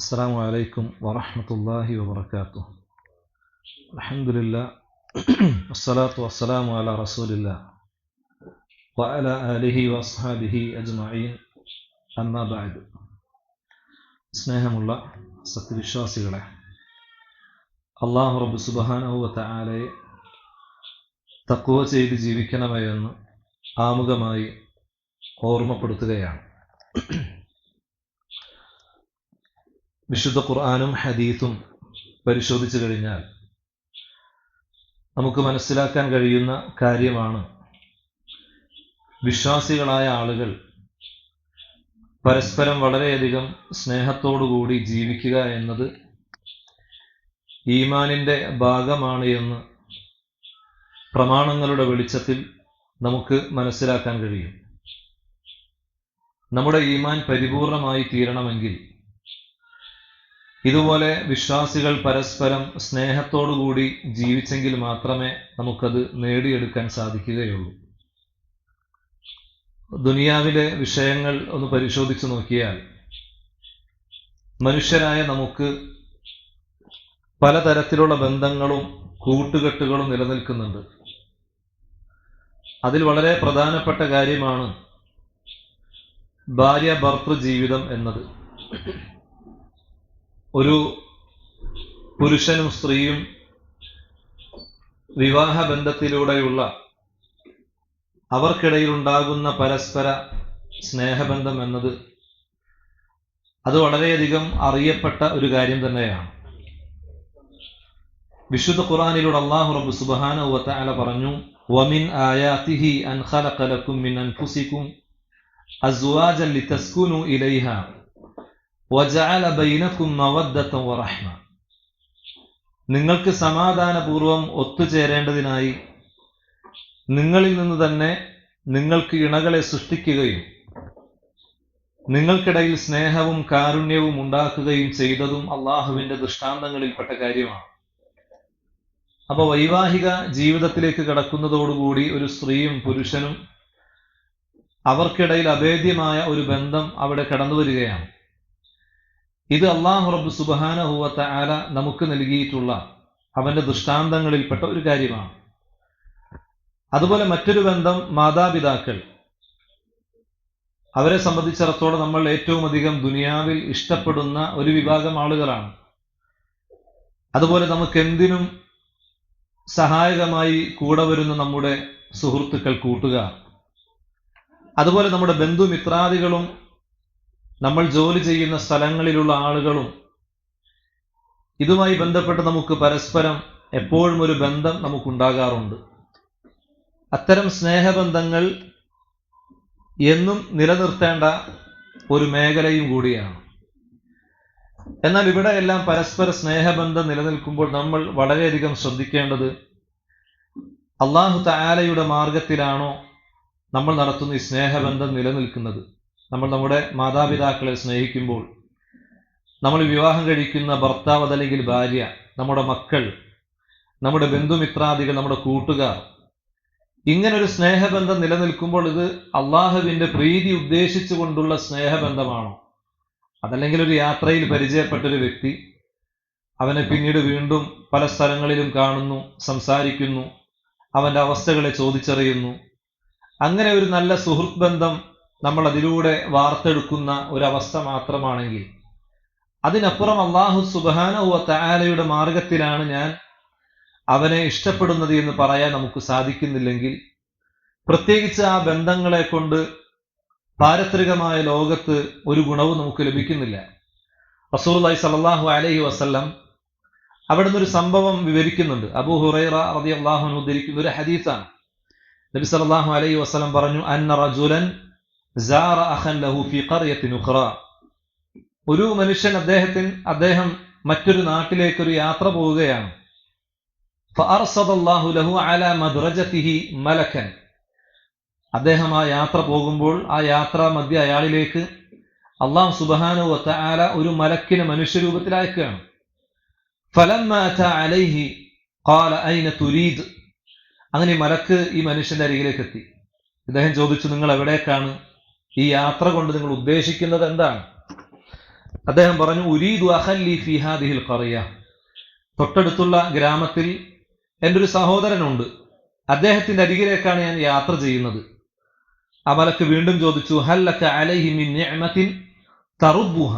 السلام عليكم ورحمة الله وبركاته. الحمد لله والصلاة والسلام على رسول الله وعلى آله وأصحابه أجمعين. أما بعد. സ്നേഹമുള്ള സത്യവിശ്വാസികളെ, അല്ലാഹു റബ്ബ് സുബ്ഹാനഹു വ തആലയെ തഖ്വ ചെയ്ത് ജീവിക്കണമെന്ന് ആമുഖമായി ഓർമ്മപ്പെടുത്തുകയാണ്. വിശുദ്ധ ഖുർആനും ഹദീസും പരിശോധിച്ചു കഴിഞ്ഞാൽ നമുക്ക് മനസ്സിലാക്കാൻ കഴിയുന്ന കാര്യമാണ്, വിശ്വാസികളായ ആളുകൾ പരസ്പരം വളരെയധികം സ്നേഹത്തോടുകൂടി ജീവിക്കുക എന്നത് ഈമാനിൻ്റെ ഭാഗമാണ് എന്ന് പ്രമാണങ്ങളുടെ വെളിച്ചത്തിൽ നമുക്ക് മനസ്സിലാക്കാൻ കഴിയും. നമ്മുടെ ഈമാൻ പരിപൂർണമായി തീരണമെങ്കിൽ ഇതുപോലെ വിശ്വാസികൾ പരസ്പരം സ്നേഹത്തോടുകൂടി ജീവിച്ചെങ്കിൽ മാത്രമേ നമുക്കത് നേടിയെടുക്കാൻ സാധിക്കുകയുള്ളൂ. ദുനിയാവിലെ വിഷയങ്ങൾ ഒന്ന് പരിശോധിച്ചു നോക്കിയാൽ മനുഷ്യരായ നമുക്ക് പലതരത്തിലുള്ള ബന്ധങ്ങളും കൂട്ടുകെട്ടുകളും നിലനിൽക്കുന്നുണ്ട്. അതിൽ വളരെ പ്രധാനപ്പെട്ട കാര്യമാണ് ഭാര്യ ഭർത്തൃ ജീവിതം എന്നത്. ഒരു പുരുഷനും സ്ത്രീയും വിവാഹബന്ധത്തിലൂടെയുള്ള അവർക്കിടയിൽ ഉണ്ടാകുന്ന പരസ്പര സ്നേഹബന്ധം എന്നത് അത് വളരെയധികം അറിയപ്പെട്ട ഒരു കാര്യം തന്നെയാണ്. വിശുദ്ധ ഖുർആനിലൂടെ അല്ലാഹു റബ്ബ് സുബ്ഹാനഹു വ തആല പറഞ്ഞു, വമിൻ ആയാതിഹി അൻ ഖലഖ ലക്കും മിൻ അൻഫുസികും അസ്വാജൻ ലിതസ്കുനു ഇലൈഹാ വജഅല ബൈനകും മവദ്ദതൻ വറഹ്മ. നിങ്ങൾക്ക് സമാധാനപൂർവം ഒത്തുചേരേണ്ടതിനായി നിങ്ങളിൽ നിന്ന് തന്നെ നിങ്ങൾക്ക് ഇണകളെ സൃഷ്ടിക്കുകയും നിങ്ങൾക്കിടയിൽ സ്നേഹവും കാരുണ്യവും ഉണ്ടാക്കുകയും ചെയ്തതും അള്ളാഹുവിൻ്റെ ദൃഷ്ടാന്തങ്ങളിൽപ്പെട്ട കാര്യമാണ്. അപ്പോൾ വൈവാഹിക ജീവിതത്തിലേക്ക് കടക്കുന്നതോടുകൂടി ഒരു സ്ത്രീയും പുരുഷനും അവർക്കിടയിൽ അഭേദ്യമായ ഒരു ബന്ധം അവിടെ കടന്നു വരികയാണ്. ഇത് അല്ലാഹു റബ്ബ് സുബ്ഹാനഹു വ തആല നമുക്ക് നൽകിയിട്ടുള്ള അവന്റെ ദൃഷ്ടാന്തങ്ങളിൽപ്പെട്ട ഒരു കാര്യമാണ്. അതുപോലെ മറ്റൊരു ബന്ധം മാതാപിതാക്കൾ. അവരെ സംബന്ധിച്ചിടത്തോളം നമ്മൾ ഏറ്റവും അധികം ദുനിയാവിൽ ഇഷ്ടപ്പെടുന്ന ഒരു വിഭാഗം ആളുകളാണ്. അതുപോലെ നമുക്ക് എന്തിനും സഹായകമായി കൂടെ വരുന്ന നമ്മുടെ സുഹൃത്തുക്കൾ, കൂട്ടുകാർ, അതുപോലെ നമ്മുടെ ബന്ധുമിത്രാദികളും നമ്മൾ ജോലി ചെയ്യുന്ന സ്ഥലങ്ങളിലുള്ള ആളുകളും ഇതുമായി ബന്ധപ്പെട്ട് നമുക്ക് പരസ്പരം എപ്പോഴും ഒരു ബന്ധം നമുക്കുണ്ടാകാറുണ്ട്. അത്തരം സ്നേഹബന്ധങ്ങൾ എന്നും നിലനിർത്തേണ്ട ഒരു മേഖലയും കൂടിയാണ്. എന്നാൽ ഇവിടെയെല്ലാം പരസ്പര സ്നേഹബന്ധം നിലനിൽക്കുമ്പോൾ നമ്മൾ വളരെയധികം ശ്രദ്ധിക്കേണ്ടത്, അല്ലാഹു തആലയുടെ മാർഗത്തിലാണോ നമ്മൾ നടത്തുന്ന ഈ സ്നേഹബന്ധം നിലനിൽക്കുന്നത്? നമ്മൾ നമ്മുടെ മാതാപിതാക്കളെ സ്നേഹിക്കുമ്പോൾ, നമ്മൾ വിവാഹം കഴിക്കുന്ന ഭർത്താവ് അതല്ലെങ്കിൽ ഭാര്യ, നമ്മുടെ മക്കൾ, നമ്മുടെ ബന്ധുമിത്രാദികൾ, നമ്മുടെ കൂട്ടുകാർ, ഇങ്ങനൊരു സ്നേഹബന്ധം നിലനിൽക്കുമ്പോൾ ഇത് അള്ളാഹുവിൻ്റെ പ്രീതി ഉദ്ദേശിച്ചുകൊണ്ടുള്ള സ്നേഹബന്ധമാണോ? അതല്ലെങ്കിൽ ഒരു യാത്രയിൽ പരിചയപ്പെട്ടൊരു വ്യക്തി, അവനെ പിന്നീട് വീണ്ടും പല സ്ഥലങ്ങളിലും കാണുന്നു, സംസാരിക്കുന്നു, അവൻ്റെ അവസ്ഥകളെ ചോദിച്ചറിയുന്നു, അങ്ങനെ ഒരു നല്ല സുഹൃത്ത് ബന്ധം നമ്മൾ അതിലൂടെ വാർത്തെടുക്കുന്ന ഒരവസ്ഥ മാത്രമാണെങ്കിൽ, അതിനപ്പുറം അല്ലാഹു സുബ്ഹാനഹു വ തആലയുടെ മാർഗത്തിലാണ് ഞാൻ അവനെ ഇഷ്ടപ്പെടുന്നത് എന്ന് പറയാൻ നമുക്ക് സാധിക്കുന്നില്ലെങ്കിൽ, പ്രത്യേകിച്ച് ആ ബന്ധങ്ങളെ കൊണ്ട് പാരത്രികമായ ലോകത്ത് ഒരു ഗുണവും നമുക്ക് ലഭിക്കുന്നില്ല. റസൂലുള്ളാഹി സ്വല്ലല്ലാഹു അലൈഹി വസല്ലം അവിടുന്ന് ഒരു സംഭവം വിവരിക്കുന്നുണ്ട്. അബൂ ഹുറൈറ റളിയല്ലാഹു അൻഹു ഉദ്ധരിക്കുന്ന ഒരു ഹദീസാണ്. നബി സല്ലല്ലാഹു അലൈഹി വസല്ലം പറഞ്ഞു, അന്ന റജുലൻ സാറ അഖൻ ലഹു ഫീ ഖർയത്തിൻ ഉഖ്റ. ഒരു മനുഷ്യൻ അദ്ദേഹം മറ്റൊരു നാട്ടിലേക്ക് ഒരു യാത്ര പോവുകയാണ്. ഫഅർസദല്ലാഹു ലഹു അലാ മദ്റജതിഹി മലക്കൻ. അദ്ദേഹം ആ യാത്ര പോകുമ്പോൾ ആ യാത്രാ മധ്യ അയാളിലേക്ക് അല്ലാഹു സുബ്ഹാനഹു വ തആല ഒരു മലക്കിനെ മനുഷ്യരൂപത്തിൽ അയക്കുകയാണ്. ഫലമ്മാ അതാ അലൈഹി ഖാല ഐന തുരീദ്. അങ്ങനെ മലക്ക് ഈ മനുഷ്യന്റെ അരികിലേക്ക് എത്തി. ഇദ്ദേഹം ചോദിച്ചു, നിങ്ങൾ എവിടേക്കാണ്? ഈ യാത്ര കൊണ്ട് നിങ്ങൾ ഉദ്ദേശിക്കുന്നത് എന്താണ്? അദ്ദേഹം പറഞ്ഞു, ഉരീദു അഖല്ലി ഫീ ഹാദിഹിൽ ഖറിയ, തൊട്ടടുത്തുള്ള ഗ്രാമത്തിൽ എൻ്റെ ഒരു സഹോദരനുണ്ട്, അദ്ദേഹത്തിന്റെ അരികിലേക്കാണ് ഞാൻ യാത്ര ചെയ്യുന്നത്. ആ മലക്ക് വീണ്ടും ചോദിച്ചു, ഹൽ ലക അലൈഹി മിൻ നിഅമത്തിൻ തറുദ്ദുഹ,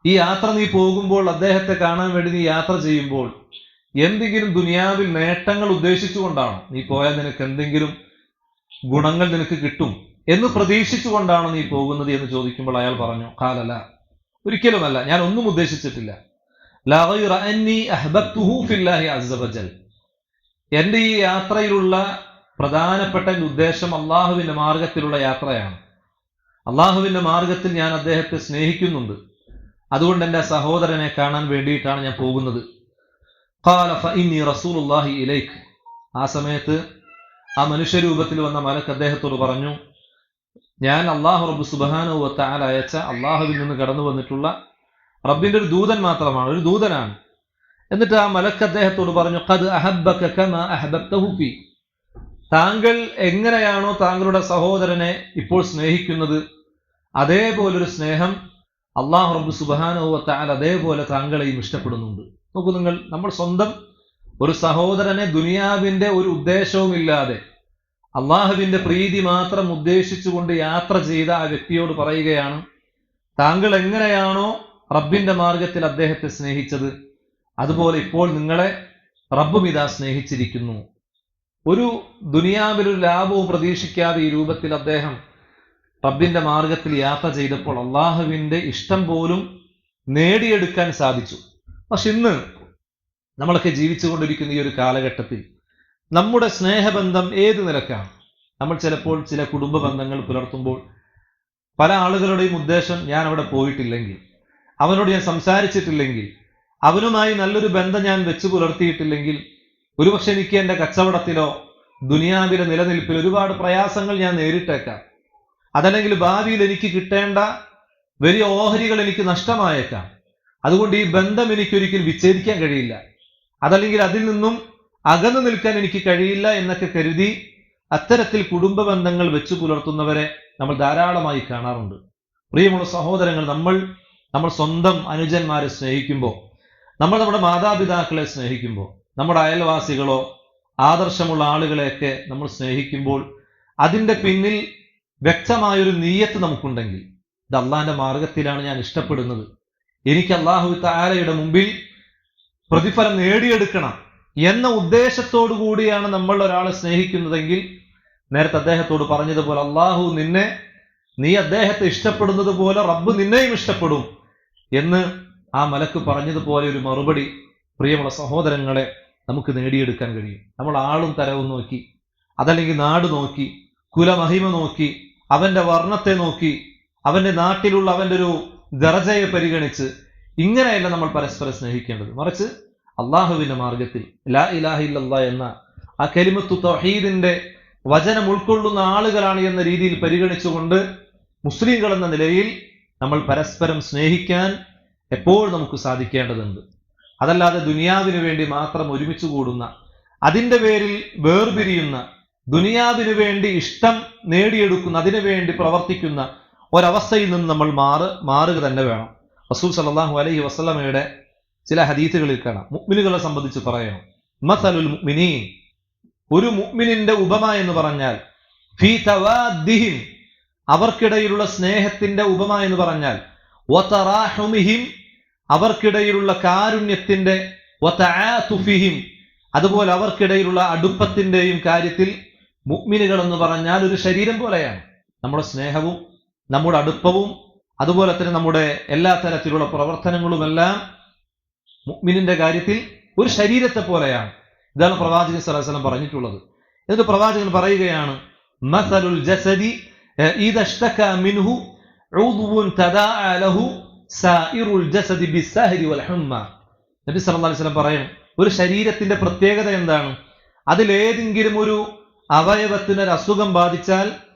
ഈ യാത്ര നീ പോകുമ്പോൾ, അദ്ദേഹത്തെ കാണാൻ വേണ്ടി നീ യാത്ര ചെയ്യുമ്പോൾ എന്തെങ്കിലും ദുനിയാവിൽ നേട്ടങ്ങൾ ഉദ്ദേശിച്ചുകൊണ്ടാണോ നീ പോയാൽ? നിനക്ക് എന്തെങ്കിലും ഗുണങ്ങൾ നിനക്ക് കിട്ടും എന്ന് പ്രതീക്ഷിച്ചുകൊണ്ടാണോ നീ പോകുന്നത് എന്ന് ചോദിക്കുമ്പോൾ അയാൾ പറഞ്ഞു, ഖാലല, ഒരിക്കലുമല്ല, ഞാൻ ഒന്നും ഉദ്ദേശിച്ചിട്ടില്ല. ലാ ഗൈറ അന്നി അഹ്ബബ്തുഹു ഫില്ലാഹി അസ്സ വജൽ, എന്റെ ഈ യാത്രയിലുള്ള പ്രധാനപ്പെട്ട ഉദ്ദേശം അള്ളാഹുവിന്റെ മാർഗത്തിലുള്ള യാത്രയാണ്. അള്ളാഹുവിന്റെ മാർഗത്തിൽ ഞാൻ അദ്ദേഹത്തെ സ്നേഹിക്കുന്നുണ്ട്, അതുകൊണ്ട് എൻ്റെ സഹോദരനെ കാണാൻ വേണ്ടിയിട്ടാണ് ഞാൻ പോകുന്നത്. ഖാല ഫഇന്നി റസൂലുള്ളാഹി ഇലൈക്, ആ സമയത്ത് ആ മനുഷ്യരൂപത്തിൽ വന്ന മലക്ക് അദ്ദേഹത്തോട് പറഞ്ഞു, ഞാൻ അള്ളാഹു റബ്ബ് സുബ്ഹാനഹു വ തആല അയച്ച, അള്ളാഹുവിൽ നിന്ന് കടന്നു വന്നിട്ടുള്ള റബ്ബിന്റെ ഒരു ദൂതൻ മാത്രമാണ്, ഒരു ദൂതനാണ്. എന്നിട്ട് ആ മലക്ക് അദ്ദേഹത്തോട് പറഞ്ഞു, ഖദ് അഹബ്ബക കമാ അഹ്ബബ്തഹു ഫീ, താങ്കൾ എങ്ങനെയാണോ താങ്കളുടെ സഹോദരനെ ഇപ്പോൾ സ്നേഹിക്കുന്നത്, അതേപോലൊരു സ്നേഹം അള്ളാഹു റബ്ബ് സുബ്ഹാനഹു വ തആല അതേപോലെ താങ്കളെയും ഇഷ്ടപ്പെടുന്നുണ്ട്. നോക്കൂ നിങ്ങൾ, നമ്മൾ സ്വന്തം ഒരു സഹോദരനെ ദുനിയാവിന്റെ ഒരു ഉദ്ദേശവുമില്ലാതെ അള്ളാഹുവിന്റെ പ്രീതി മാത്രം ഉദ്ദേശിച്ചുകൊണ്ട് യാത്ര ചെയ്ത ആ വ്യക്തിയോട് പറയുകയാണ്, താങ്കൾ എങ്ങനെയാണോ റബ്ബിന്റെ മാർഗത്തിൽ അദ്ദേഹത്തെ സ്നേഹിച്ചത്, അതുപോലെ ഇപ്പോൾ നിങ്ങളെ റബ്ബും ഇതാ സ്നേഹിച്ചിരിക്കുന്നു. ഒരു ദുനിയാവിലൊരു ലാഭവും പ്രതീക്ഷിക്കാതെ ഈ രൂപത്തിൽ അദ്ദേഹം റബ്ബിന്റെ മാർഗത്തിൽ യാത്ര ചെയ്തപ്പോൾ അള്ളാഹുവിന്റെ ഇഷ്ടം പോലും നേടിയെടുക്കാൻ സാധിച്ചു. പക്ഷെ ഇന്ന് നമ്മളൊക്കെ ജീവിച്ചുകൊണ്ടിരിക്കുന്ന ഈ ഒരു കാലഘട്ടത്തിൽ നമ്മുടെ സ്നേഹബന്ധം ഏത് നിലക്കാണ്? നമ്മൾ ചിലപ്പോൾ ചില കുടുംബ ബന്ധങ്ങൾ പുലർത്തുമ്പോൾ പല ആളുകളുടെയും ഉദ്ദേശം, ഞാൻ അവിടെ പോയിട്ടില്ലെങ്കിൽ, അവനോട് ഞാൻ സംസാരിച്ചിട്ടില്ലെങ്കിൽ, അവനുമായി നല്ലൊരു ബന്ധം ഞാൻ വെച്ച് പുലർത്തിയിട്ടില്ലെങ്കിൽ, ഒരുപക്ഷെ എനിക്ക് എൻ്റെ കച്ചവടത്തിലോ ദുനിയാവിലെ നിലനിൽപ്പിൽ ഒരുപാട് പ്രയാസങ്ങൾ ഞാൻ നേരിട്ടേക്കാം. അതല്ലെങ്കിൽ ഭാവിയിൽ എനിക്ക് കിട്ടേണ്ട വലിയ ഓഹരികൾ എനിക്ക് നഷ്ടമായേക്കാം. അതുകൊണ്ട് ഈ ബന്ധം എനിക്കൊരിക്കലും വിച്ഛേദിക്കാൻ കഴിയില്ല, അതല്ലെങ്കിൽ അതിൽ നിന്നും അകന്നു നിൽക്കാൻ എനിക്ക് കഴിയില്ല എന്നൊക്കെ കരുതി അത്തരത്തിൽ കുടുംബ ബന്ധങ്ങൾ വെച്ചു പുലർത്തുന്നവരെ നമ്മൾ ധാരാളമായി കാണാറുണ്ട്. പ്രിയമുള്ള സഹോദരങ്ങൾ, നമ്മൾ സ്വന്തം അനുജന്മാരെ സ്നേഹിക്കുമ്പോൾ, നമ്മൾ നമ്മുടെ മാതാപിതാക്കളെ സ്നേഹിക്കുമ്പോൾ, നമ്മുടെ അയൽവാസികളോ ആദർശമുള്ള ആളുകളെയൊക്കെ നമ്മൾ സ്നേഹിക്കുമ്പോൾ അതിൻ്റെ പിന്നിൽ വ്യക്തമായൊരു നീയത്ത് നമുക്കുണ്ടെങ്കിൽ, ഇത് അള്ളാഹിന്റെ മാർഗത്തിലാണ് ഞാൻ ഇഷ്ടപ്പെടുന്നത്, എനിക്ക് അല്ലാഹു തആലയുടെ മുമ്പിൽ പ്രതിഫലം നേടിയെടുക്കണം എന്ന ഉദ്ദേശത്തോടു കൂടിയാണ് നമ്മൾ ഒരാളെ സ്നേഹിക്കുന്നതെങ്കിൽ, നേരത്തെ അദ്ദേഹത്തോട് പറഞ്ഞതുപോലെ അള്ളാഹു നീ അദ്ദേഹത്തെ ഇഷ്ടപ്പെടുന്നത് പോലെ റബ്ബ് നിന്നെയും ഇഷ്ടപ്പെടും എന്ന് ആ മലക്ക് പറഞ്ഞതുപോലെ ഒരു മറുപടി പ്രിയമുള്ള സഹോദരങ്ങളെ നമുക്ക് നേടിയെടുക്കാൻ കഴിയും. നമ്മൾ ആളും തരവും നോക്കി, അതല്ലെങ്കിൽ നാട് നോക്കി, കുലമഹിമ നോക്കി, അവന്റെ വർണ്ണത്തെ നോക്കി, അവന്റെ നാട്ടിലുള്ള അവന്റെ ഒരു ദർജയെ പരിഗണിച്ച് ഇങ്ങനെയല്ല നമ്മൾ പരസ്പരം സ്നേഹിക്കേണ്ടത്. മറിച്ച് അള്ളാഹുവിന്റെ മാർഗത്തിൽ ലാ ഇലാഹ ഇല്ലല്ലാഹ് എന്ന ആ കലിമത്തു തൗഹീദിന്റെ വചനം ഉൾക്കൊള്ളുന്ന ആളുകളാണ് എന്ന രീതിയിൽ പരിഗണിച്ചുകൊണ്ട് മുസ്ലിങ്ങൾ എന്ന നിലയിൽ നമ്മൾ പരസ്പരം സ്നേഹിക്കാൻ എപ്പോഴും നമുക്ക് സാധിക്കേണ്ടതുണ്ട്. അതല്ലാതെ ദുനിയാവിന് വേണ്ടി മാത്രം ഒരുമിച്ച് കൂടുന്ന, അതിൻ്റെ പേരിൽ വേർപിരിയുന്ന, ദുനിയാവിന് വേണ്ടി ഇഷ്ടം നേടിയെടുക്കുന്ന, അതിനു വേണ്ടി പ്രവർത്തിക്കുന്ന ഒരവസ്ഥയിൽ നിന്ന് നമ്മൾ മാറുക തന്നെ വേണം. റസൂൽ സല്ലല്ലാഹു അലൈഹി വസല്ലമയുടെ ചില ഹദീസുകളിൽ കാണാം, മുഅ്മിനുകളെ സംബന്ധിച്ച് പറയണം, മസലുൽ മുഅ്മിനീൻ, ഒരു മുഅ്മിനിന്റെ ഉപമ എന്ന് പറഞ്ഞാൽ, ഫീ തവാദ്ദിഹിം, അവർക്കിടയിലുള്ള സ്നേഹത്തിന്റെ ഉപമ എന്ന് പറഞ്ഞാൽ, വതറാഹുമിഹിം, അവർക്കിടയിലുള്ള കാരുണ്യത്തിന്റെ, വതആതുഫിഹിം, അതുപോലെ അവർക്കിടയിലുള്ള അടുപ്പത്തിന്റെയും കാര്യത്തിൽ മുഅ്മിനുകൾ എന്ന് പറഞ്ഞാൽ ഒരു ശരീരം പോലെയാണ്. നമ്മുടെ സ്നേഹവും നമ്മുടെ അടുപ്പവും അതുപോലെ തന്നെ നമ്മുടെ എല്ലാ തരത്തിലുള്ള പ്രവർത്തനങ്ങളുമെല്ലാം മുഅ്മിനിന്റെ കാര്യത്തിൽ ഒരു ശരീരത്തെ പോലെയാണ്. ഇതാണ് പ്രവാചകൻ സല്ലല്ലാഹു അലൈഹി വസല്ലം പറഞ്ഞിട്ടുള്ളത്. എന്നിട്ട് പ്രവാചകൻ പറയുകയാണ്, മസലുൽ ജസദി ഇദാ ഇശ്തകാ മിൻഹു ഉദ്വുൻ തദാഅ ലഹു സായിറുൽ ജസദി ബിസ്സഹരി വൽ ഹുമ്മ. നബി സല്ലല്ലാഹു അലൈഹി വസല്ലം പറയുന്നു, ഒരു ശരീരത്തിന്റെ പ്രത്യേകത എന്താണ്? അതിലേതെങ്കിലും ഒരു അവയവത്തിന് ഒരു അസുഖം ബാധിച്ചാൽ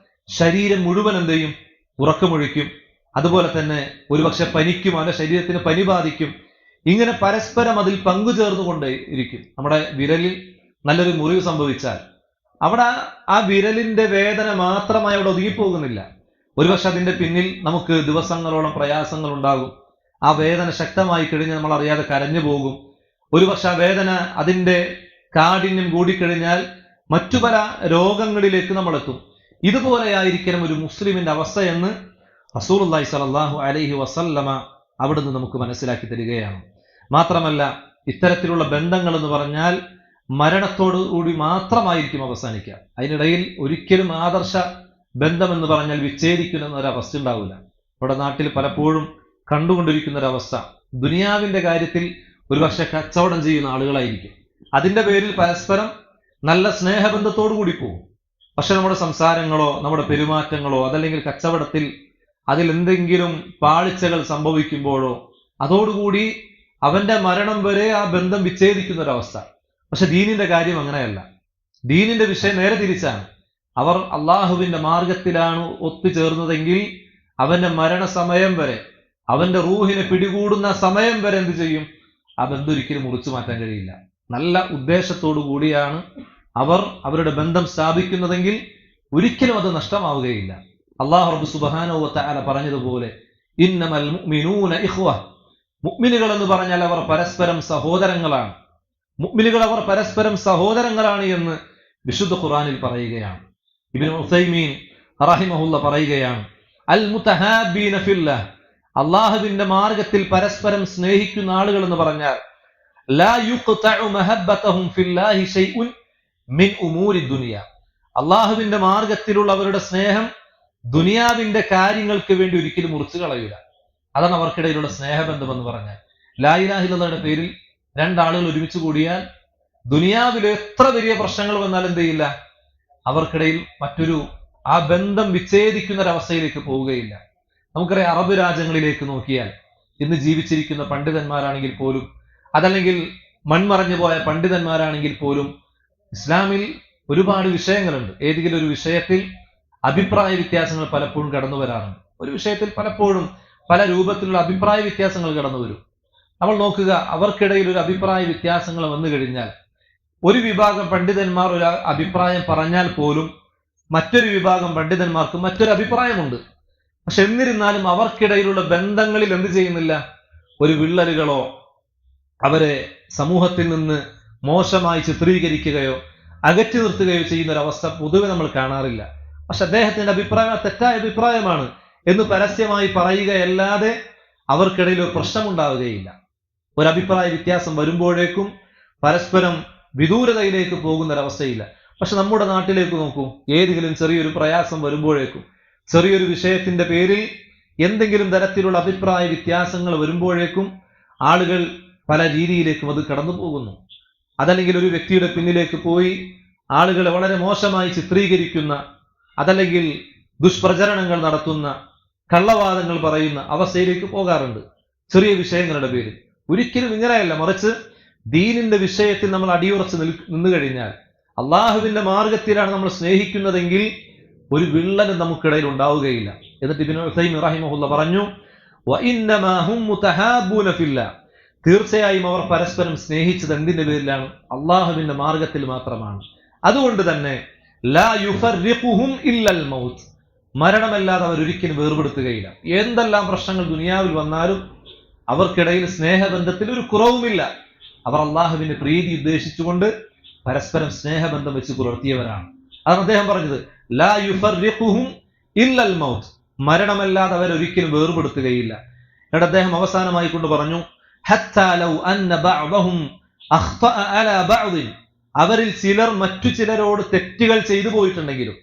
ശരീരം മുഴുവൻ എന്ത് ചെയ്യും? ഉറക്കമൊഴിക്കും. അതുപോലെ തന്നെ ഒരുപക്ഷെ പനിക്കും, അവന്റെ ശരീരത്തിന് പനി ബാധിക്കും. ഇങ്ങനെ പരസ്പരം അതിൽ പങ്കുചേർന്നുകൊണ്ട് ഇരിക്കും. നമ്മുടെ വിരലിൽ നല്ലൊരു മുറിവ് സംഭവിച്ചാൽ അവിടെ ആ വിരലിന്റെ വേദന മാത്രമായി അവിടെ ഒതുങ്ങിപ്പോകുന്നില്ല. ഒരുപക്ഷെ അതിന്റെ പിന്നിൽ നമുക്ക് ദിവസങ്ങളോളം പ്രയാസങ്ങൾ ഉണ്ടാകും. ആ വേദന ശക്തമായി കഴിഞ്ഞ് നമ്മൾ അറിയാതെ കരഞ്ഞു പോകും. ഒരുപക്ഷെ ആ വേദന അതിന്റെ കാഠിന്യം കൂടിക്കഴിഞ്ഞാൽ മറ്റു പല രോഗങ്ങളിലേക്ക് നമ്മൾ എത്തും. ഇതുപോലെയായിരിക്കണം ഒരു മുസ്ലിമിന്റെ അവസ്ഥ എന്ന് റസൂലുള്ളാഹി സ്വല്ലല്ലാഹു അലൈഹി വസല്ലമ അവിടുന്ന് നമുക്ക് മനസ്സിലാക്കി തരികയാണ്. മാത്രമല്ല, ഇത്തരത്തിലുള്ള ബന്ധങ്ങൾ എന്ന് പറഞ്ഞാൽ മരണത്തോടു കൂടി മാത്രമായിരിക്കും അവസാനിക്കുക. അതിനിടയിൽ ഒരിക്കലും ആദർശ ബന്ധം എന്ന് പറഞ്ഞാൽ വിച്ഛേദിക്കുന്ന ഒരവസ്ഥ ഉണ്ടാവില്ല. നമ്മുടെ നാട്ടിൽ പലപ്പോഴും കണ്ടുകൊണ്ടിരിക്കുന്ന ഒരവസ്ഥ, ദുനിയാവിന്റെ കാര്യത്തിൽ ഒരുപക്ഷെ കച്ചവടം ചെയ്യുന്ന ആളുകളായിരിക്കും. അതിന്റെ പേരിൽ പരസ്പരം നല്ല സ്നേഹബന്ധത്തോടു കൂടി പോകും. പക്ഷെ നമ്മുടെ സംസാരങ്ങളോ നമ്മുടെ പെരുമാറ്റങ്ങളോ അതല്ലെങ്കിൽ കച്ചവടത്തിൽ അതിൽ എന്തെങ്കിലും പാളിച്ചകൾ സംഭവിക്കുമ്പോഴോ അതോടുകൂടി അവന്റെ മരണം വരെ ആ ബന്ധം വിച്ഛേദിക്കുന്ന ഒരവസ്ഥ. പക്ഷെ ദീനിന്റെ കാര്യം അങ്ങനെയല്ല. ദീനിന്റെ വിഷയം നേരെ തിരിച്ചാണ്. അവർ അള്ളാഹുവിന്റെ മാർഗത്തിലാണ് ഒത്തുചേർന്നതെങ്കിൽ അവന്റെ മരണസമയം വരെ, അവന്റെ റൂഹിനെ പിടികൂടുന്ന സമയം വരെ എന്ത് ചെയ്യും? ആ ബന്ധം ഒരിക്കലും മുറിച്ചു മാറ്റാൻ കഴിയില്ല. നല്ല ഉദ്ദേശത്തോടു കൂടിയാണ് അവർ അവരുടെ ബന്ധം സ്ഥാപിക്കുന്നതെങ്കിൽ ഒരിക്കലും അത് നഷ്ടമാവുകയില്ല. അല്ലാഹു റബ്ബ് സുബ്ഹാനഹു വ തആല പറഞ്ഞതുപോലെ ഇന്നമൽ മുഅ്മിനൂന ഇഖ്വ, മുഅ്മിനുകൾ എന്ന് പറഞ്ഞാൽ അവർ പരസ്പരം സഹോദരങ്ങളാണ്. മുഅ്മിനുകൾ അവർ പരസ്പരം സഹോദരങ്ങളാണ് എന്ന് വിശുദ്ധ ഖുർആനിൽ പറയുകയാണ്. ഇബ്നു ഉസൈമീൻ റഹിമഹുല്ല പറയുകയാണ്, അൽ മുതഹാബീന ഫില്ലാഹ്, അല്ലാഹുവിന്റെ മാർഗത്തിൽ പരസ്പരം സ്നേഹിക്കുന്ന ആളുകൾ എന്ന് പറഞ്ഞാൽ ലാ യുഖ്തഉ മഹബ്ബതഹും ഫില്ലാഹി ശൈഉൻ മിൻ ഉമൂരി ദുനിയ, അല്ലാഹുവിന്റെ മാർഗത്തിലുള്ള അവരുടെ സ്നേഹം ദുനിയാവിന്റെ കാര്യങ്ങൾക്ക് വേണ്ടി ഒരിക്കലും മുറിച്ചു കളയൂല. അതാണ് അവർക്കിടയിലുള്ള സ്നേഹബന്ധം എന്ന് പറഞ്ഞാൽ. ലാ ഇലാഹ ഇല്ലല്ലാഹയുടെ പേരിൽ രണ്ടാളുകൾ ഒരുമിച്ച് കൂടിയാൽ ദുനിയാവിൽ എത്ര വലിയ പ്രശ്നങ്ങൾ വന്നാലും എന്ത് ചെയ്യില്ല, അവർക്കിടയിൽ മറ്റൊരു ആ ബന്ധം വിച്ഛേദിക്കുന്ന ഒരവസ്ഥയിലേക്ക് പോവുകയില്ല. നമുക്കറിയാം, അറബ് രാജ്യങ്ങളിലേക്ക് നോക്കിയാൽ ഇന്ന് ജീവിച്ചിരിക്കുന്ന പണ്ഡിതന്മാരാണെങ്കിൽ പോലും അതല്ലെങ്കിൽ മൺമറഞ്ഞു പോയ പണ്ഡിതന്മാരാണെങ്കിൽ പോലും ഇസ്ലാമിൽ ഒരുപാട് വിഷയങ്ങളുണ്ട്. ഏതെങ്കിലും ഒരു വിഷയത്തിൽ അഭിപ്രായ വ്യത്യാസങ്ങൾ പലപ്പോഴും കടന്നു വരാറുണ്ട്. ഒരു വിഷയത്തിൽ പലപ്പോഴും പല രൂപത്തിലുള്ള അഭിപ്രായ വ്യത്യാസങ്ങൾ കടന്നു വരും. നമ്മൾ നോക്കുക, അവർക്കിടയിൽ ഒരു അഭിപ്രായ വ്യത്യാസങ്ങൾ വന്നു കഴിഞ്ഞാൽ ഒരു വിഭാഗം പണ്ഡിതന്മാർ ഒരു അഭിപ്രായം പറഞ്ഞാൽ പോലും മറ്റൊരു വിഭാഗം പണ്ഡിതന്മാർക്ക് മറ്റൊരു അഭിപ്രായമുണ്ട്. പക്ഷെ എന്നിരുന്നാലും അവർക്കിടയിലുള്ള ബന്ധങ്ങളിൽ എന്ത് ചെയ്യുന്നില്ല, ഒരു വിള്ളലുകളോ അവരെ സമൂഹത്തിൽ നിന്ന് മോശമായി ചിത്രീകരിക്കുകയോ അകറ്റി നിർത്തുകയോ ചെയ്യുന്ന ഒരവസ്ഥ പൊതുവെ നമ്മൾ കാണാറില്ല. പക്ഷെ അദ്ദേഹത്തിന്റെ അഭിപ്രായം തെറ്റായ അഭിപ്രായമാണ് എന്ന് പരസ്യമായി പറയുകയല്ലാതെ അവർക്കിടയിൽ ഒരു പ്രശ്നമുണ്ടാവുകയില്ല. ഒരഭിപ്രായ വ്യത്യാസം വരുമ്പോഴേക്കും പരസ്പരം വിദൂരതയിലേക്ക് പോകുന്ന ഒരവസ്ഥയില്ല. പക്ഷെ നമ്മുടെ നാട്ടിലേക്ക് നോക്കൂ, ഏതെങ്കിലും ചെറിയൊരു പ്രയാസം വരുമ്പോഴേക്കും, ചെറിയൊരു വിഷയത്തിന്റെ പേരിൽ എന്തെങ്കിലും തരത്തിലുള്ള അഭിപ്രായ വ്യത്യാസങ്ങൾ വരുമ്പോഴേക്കും ആളുകൾ പല രീതിയിലേക്കും അത് കടന്നു പോകുന്നു. അതല്ലെങ്കിൽ ഒരു വ്യക്തിയുടെ പിന്നിലേക്ക് പോയി ആളുകളെ വളരെ മോശമായി ചിത്രീകരിക്കുന്ന, അതല്ലെങ്കിൽ ദുഷ്പ്രചരണങ്ങൾ നടത്തുന്ന, കള്ളവാദങ്ങൾ പറയുന്ന അവസ്ഥയിലേക്ക് പോകാറുണ്ട് ചെറിയ വിഷയങ്ങളുടെ പേരിൽ. ഒരിക്കലും ഇങ്ങനെയല്ല, മറിച്ച് ദീനിന്റെ വിഷയത്തിൽ നമ്മൾ അടിയുറച്ച് നിന്നു കഴിഞ്ഞാൽ, അള്ളാഹുവിന്റെ മാർഗത്തിലാണ് നമ്മൾ സ്നേഹിക്കുന്നതെങ്കിൽ ഒരു വിള്ളലും നമുക്കിടയിൽ ഉണ്ടാവുകയില്ല. എന്നിട്ട് ഇബ്നു ഉസൈമീൻ റഹിമഹുല്ല പറഞ്ഞു, വഇന്നമാ ഹും മുതഹാബൂന ഫില്ലാഹ്, തീർച്ചയായും അവർ പരസ്പരം സ്നേഹിച്ചത് എന്തിന്റെ പേരിലാണ്? അള്ളാഹുവിന്റെ മാർഗത്തിൽ മാത്രമാണ്. അതുകൊണ്ട് തന്നെ ലാ യുഫർരിഖുഹും ഇല്ലൽ മൗത്ത്, മരണമല്ലാതെ അവർ ഒരിക്കലും വേർപെടുത്തുകയില്ല. എന്തെല്ലാം പ്രശ്നങ്ങൾ ദുനിയാവിൽ വന്നാലും അവർക്കിടയിൽ സ്നേഹബന്ധത്തിൽ ഒരു കുറവുമില്ല. അവർ അള്ളാഹുവിന്റെ പ്രീതി ഉദ്ദേശിച്ചുകൊണ്ട് പരസ്പരം സ്നേഹബന്ധം വെച്ച് പുലർത്തിയവരാണ്. അതാണ് അദ്ദേഹം പറഞ്ഞത്, ലാ യുഫർരിഖുഹും ഇല്ലൽ മൗത്ത്, മരണമല്ലാതെ അവർ ഒരിക്കലും വേർപെടുത്തുകയില്ല. എന്നിട്ട് അദ്ദേഹം അവസാനമായി കൊണ്ട് പറഞ്ഞു, ഹത്താ ലൗ അന്ന ബഅദഹും അഖ്തഅ അലാ ബഅദ്, അവരിൽ ചിലർ മറ്റു ചിലരോട് തെറ്റുകൾ ചെയ്തു പോയിട്ടുണ്ടെങ്കിലും,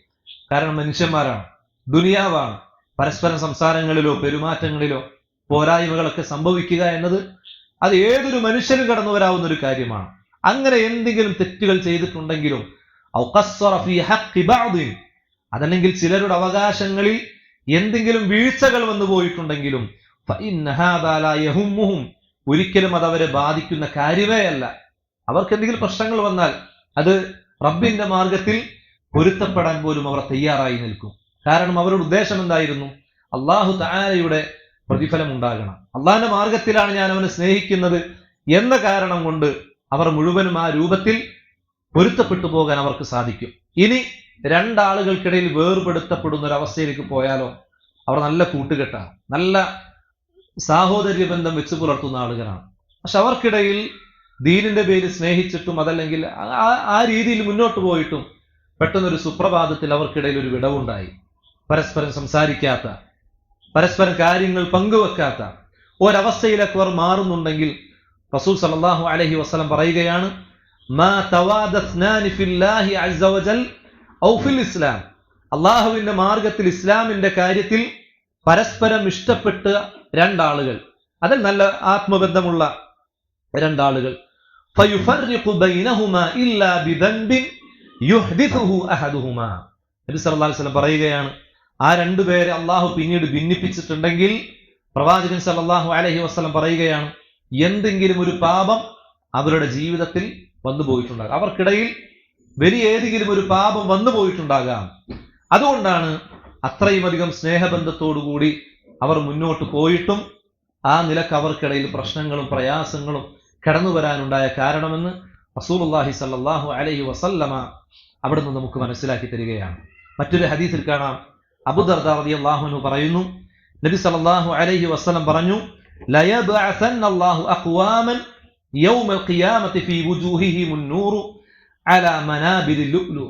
കാരണം മനുഷ്യന്മാരാണ്, ദുനിയാവാണ്, പരസ്പരം സംസാരങ്ങളിലോ പെരുമാറ്റങ്ങളിലോ പോരായ്മകളൊക്കെ സംഭവിക്കുക എന്നത് അത് ഏതൊരു മനുഷ്യനും കടന്നു വരാവുന്ന ഒരു കാര്യമാണ്. അങ്ങനെ എന്തെങ്കിലും തെറ്റുകൾ ചെയ്തിട്ടുണ്ടെങ്കിലും, അതല്ലെങ്കിൽ ചിലരുടെ അവകാശങ്ങളിൽ എന്തെങ്കിലും വീഴ്ചകൾ വന്നു പോയിട്ടുണ്ടെങ്കിലും, ഒരിക്കലും അത് അവരെ ബാധിക്കുന്ന കാര്യമേ അല്ല. അവർക്ക് എന്തെങ്കിലും പ്രശ്നങ്ങൾ വന്നാൽ അത് റബ്ബിന്റെ മാർഗത്തിൽ പൊരുത്തപ്പെടാൻ പോലും അവർ തയ്യാറായി നിൽക്കും. കാരണം അവരുടെ ഉദ്ദേശം എന്തായിരുന്നു? അള്ളാഹു തആലയുടെ പ്രതിഫലം ഉണ്ടാകണം, അള്ളാഹിന്റെ മാർഗത്തിലാണ് ഞാൻ അവനെ സ്നേഹിക്കുന്നത് എന്ന കാരണം കൊണ്ട് അവർ മുഴുവനും ആ രൂപത്തിൽ പൊരുത്തപ്പെട്ടു പോകാൻ അവർക്ക് സാധിക്കും. ഇനി രണ്ടാളുകൾക്കിടയിൽ വേർപെടുത്തപ്പെടുന്ന ഒരു അവസ്ഥയിലേക്ക് പോയാലോ, അവർ നല്ല കൂട്ടുകെട്ടാണ്, നല്ല സാഹോദര്യ ബന്ധം വെച്ച് പുലർത്തുന്ന ആളുകളാണ്. പക്ഷെ അവർക്കിടയിൽ ദീനിന്റെ പേര് സ്നേഹിച്ചിട്ടും അതല്ലെങ്കിൽ ആ രീതിയിൽ മുന്നോട്ട് പോയിട്ടും പെട്ടെന്നൊരു സുപ്രഭാതത്തിൽ അവർക്കിടയിൽ ഒരു വിടവുണ്ടായി. പരസ്പരം സംസാരിക്കാത്ത, പരസ്പരം കാര്യങ്ങൾ പങ്കുവെക്കാത്ത ഒരവസ്ഥയിലേക്ക് അവർ മാറുന്നുണ്ടെങ്കിൽ റസൂൽ സല്ലല്ലാഹു അലൈഹി വസല്ലം പറയുകയാണ്, മാ തവാദത്നാനി ഫില്ലാഹി അസ്സ വജൽ ഔ ഫിൽ ഇസ്ലാം, അള്ളാഹുവിന്റെ മാർഗത്തിൽ ഇസ്ലാമിന്റെ കാര്യത്തിൽ പരസ്പരം ഇഷ്ടപ്പെട്ട രണ്ടാളുകൾ, അതിൽ നല്ല ആത്മബന്ധമുള്ള രണ്ടാളുകൾ, ഫയുഫർരിഖു ബൈനഹുമാ ഇല്ലാ ബിദൻബിൻ യുഹ്ദിഥുഹു അഹദുഹുമാ, നബി സല്ലല്ലാഹു അലൈഹി വസല്ലം പറയുകയാണ്, ആ രണ്ടുപേരെ അള്ളാഹു പിന്നീട് ഭിന്നിപ്പിച്ചിട്ടുണ്ടെങ്കിൽ പ്രവാചകൻ സല്ലല്ലാഹു അലൈഹി വസല്ലം പറയുകയാണ്, എന്തെങ്കിലും ഒരു പാപം അവരുടെ ജീവിതത്തിൽ വന്നു പോയിട്ടുണ്ടാകാം, അവർക്കിടയിൽ വലിയ ഏതെങ്കിലും ഒരു പാപം വന്നു പോയിട്ടുണ്ടാകാം. അതുകൊണ്ടാണ് അത്രയും അധികം സ്നേഹബന്ധത്തോടുകൂടി അവർ മുന്നോട്ട് പോയിട്ടും ആ നിലക്ക് അവർക്കിടയിൽ പ്രശ്നങ്ങളും പ്രയാസങ്ങളും കടന്നു വരാനുണ്ടായ കാരണമെന്ന് റസൂലുള്ളാഹി സല്ലല്ലാഹു അലൈഹി വസല്ലമ അവിടുന്ന് നമുക്ക് മനസ്സിലാക്കി തരികയാണ്. മറ്റൊരു ഹദീസിൽ കാണാം, അബൂ ദർദാ റളിയല്ലാഹു അൻഹു പറയുന്നു, നബി സല്ലല്ലാഹു അലൈഹി വസല്ലം പറഞ്ഞു, ലയബ്അസന്നല്ലാഹു അഖ്വാമൻ യൗമൽ ഖിയാമത്തി ഫീ വുജൂഹിഹിമുൻ നൂറു അലാ മനാബിരിൽ ലുഅ്ലു.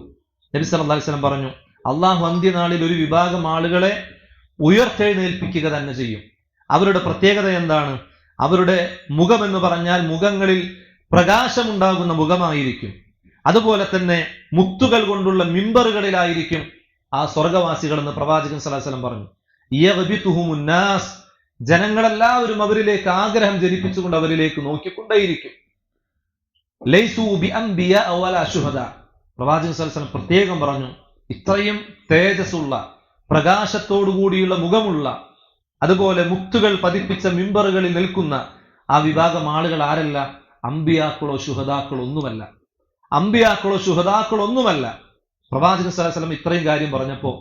നബി സല്ലല്ലാഹു അലൈഹി വസല്ലം പറഞ്ഞു, അള്ളാഹു അന്ത്യനാളിൽ ഒരു വിഭാഗം ആളുകളെ ഉയർത്തെഴുന്നേൽപ്പിക്കുക തന്നെ ചെയ്യും. അവരുടെ പ്രത്യേകത എന്താണ്? അവരുടെ മുഖം എന്ന് പറഞ്ഞാൽ മുഖങ്ങളിൽ പ്രകാശമുണ്ടാകുന്ന മുഖമായിരിക്കും. അതുപോലെ തന്നെ മുത്തുകൾ കൊണ്ടുള്ള മിമ്പറുകളിലായിരിക്കും ആ സ്വർഗവാസികൾ എന്ന് പ്രവാചകൻ സല്ലല്ലാഹു അലൈഹി വസല്ലം പറഞ്ഞു. യഗ്ബിതുഹുമുന്നാസ്, ജനങ്ങളെല്ലാവരും അവരിലേക്ക് ആഗ്രഹം ജനിപ്പിച്ചുകൊണ്ട് അവരിലേക്ക് നോക്കിക്കൊണ്ടേയിരിക്കും. ലൈസു ബിഅംബിയാ വലാ ശുഹദാ, പ്രവാചകൻ സല്ലല്ലാഹു അലൈഹി വസല്ലം പ്രത്യേകം പറഞ്ഞു, ഇത്രയും തേജസ്സുള്ള പ്രകാശത്തോടുകൂടിയുള്ള മുഖമുള്ള അതുപോലെ മുത്തുകൾ പതിപ്പിച്ച മിമ്പറുകളിൽ നിൽക്കുന്ന ആ വിഭാഗം ആളുകൾ ആരല്ല? അമ്പിയാക്കളോ ശുഹദാക്കളോ ഒന്നുമല്ല. അമ്പിയാക്കളോ ശുഹദാക്കളോ ഒന്നുമല്ല. പ്രവാചകൻ സല്ലല്ലാഹു അലൈഹി വസല്ലം ഇത്രയും കാര്യം പറഞ്ഞപ്പോ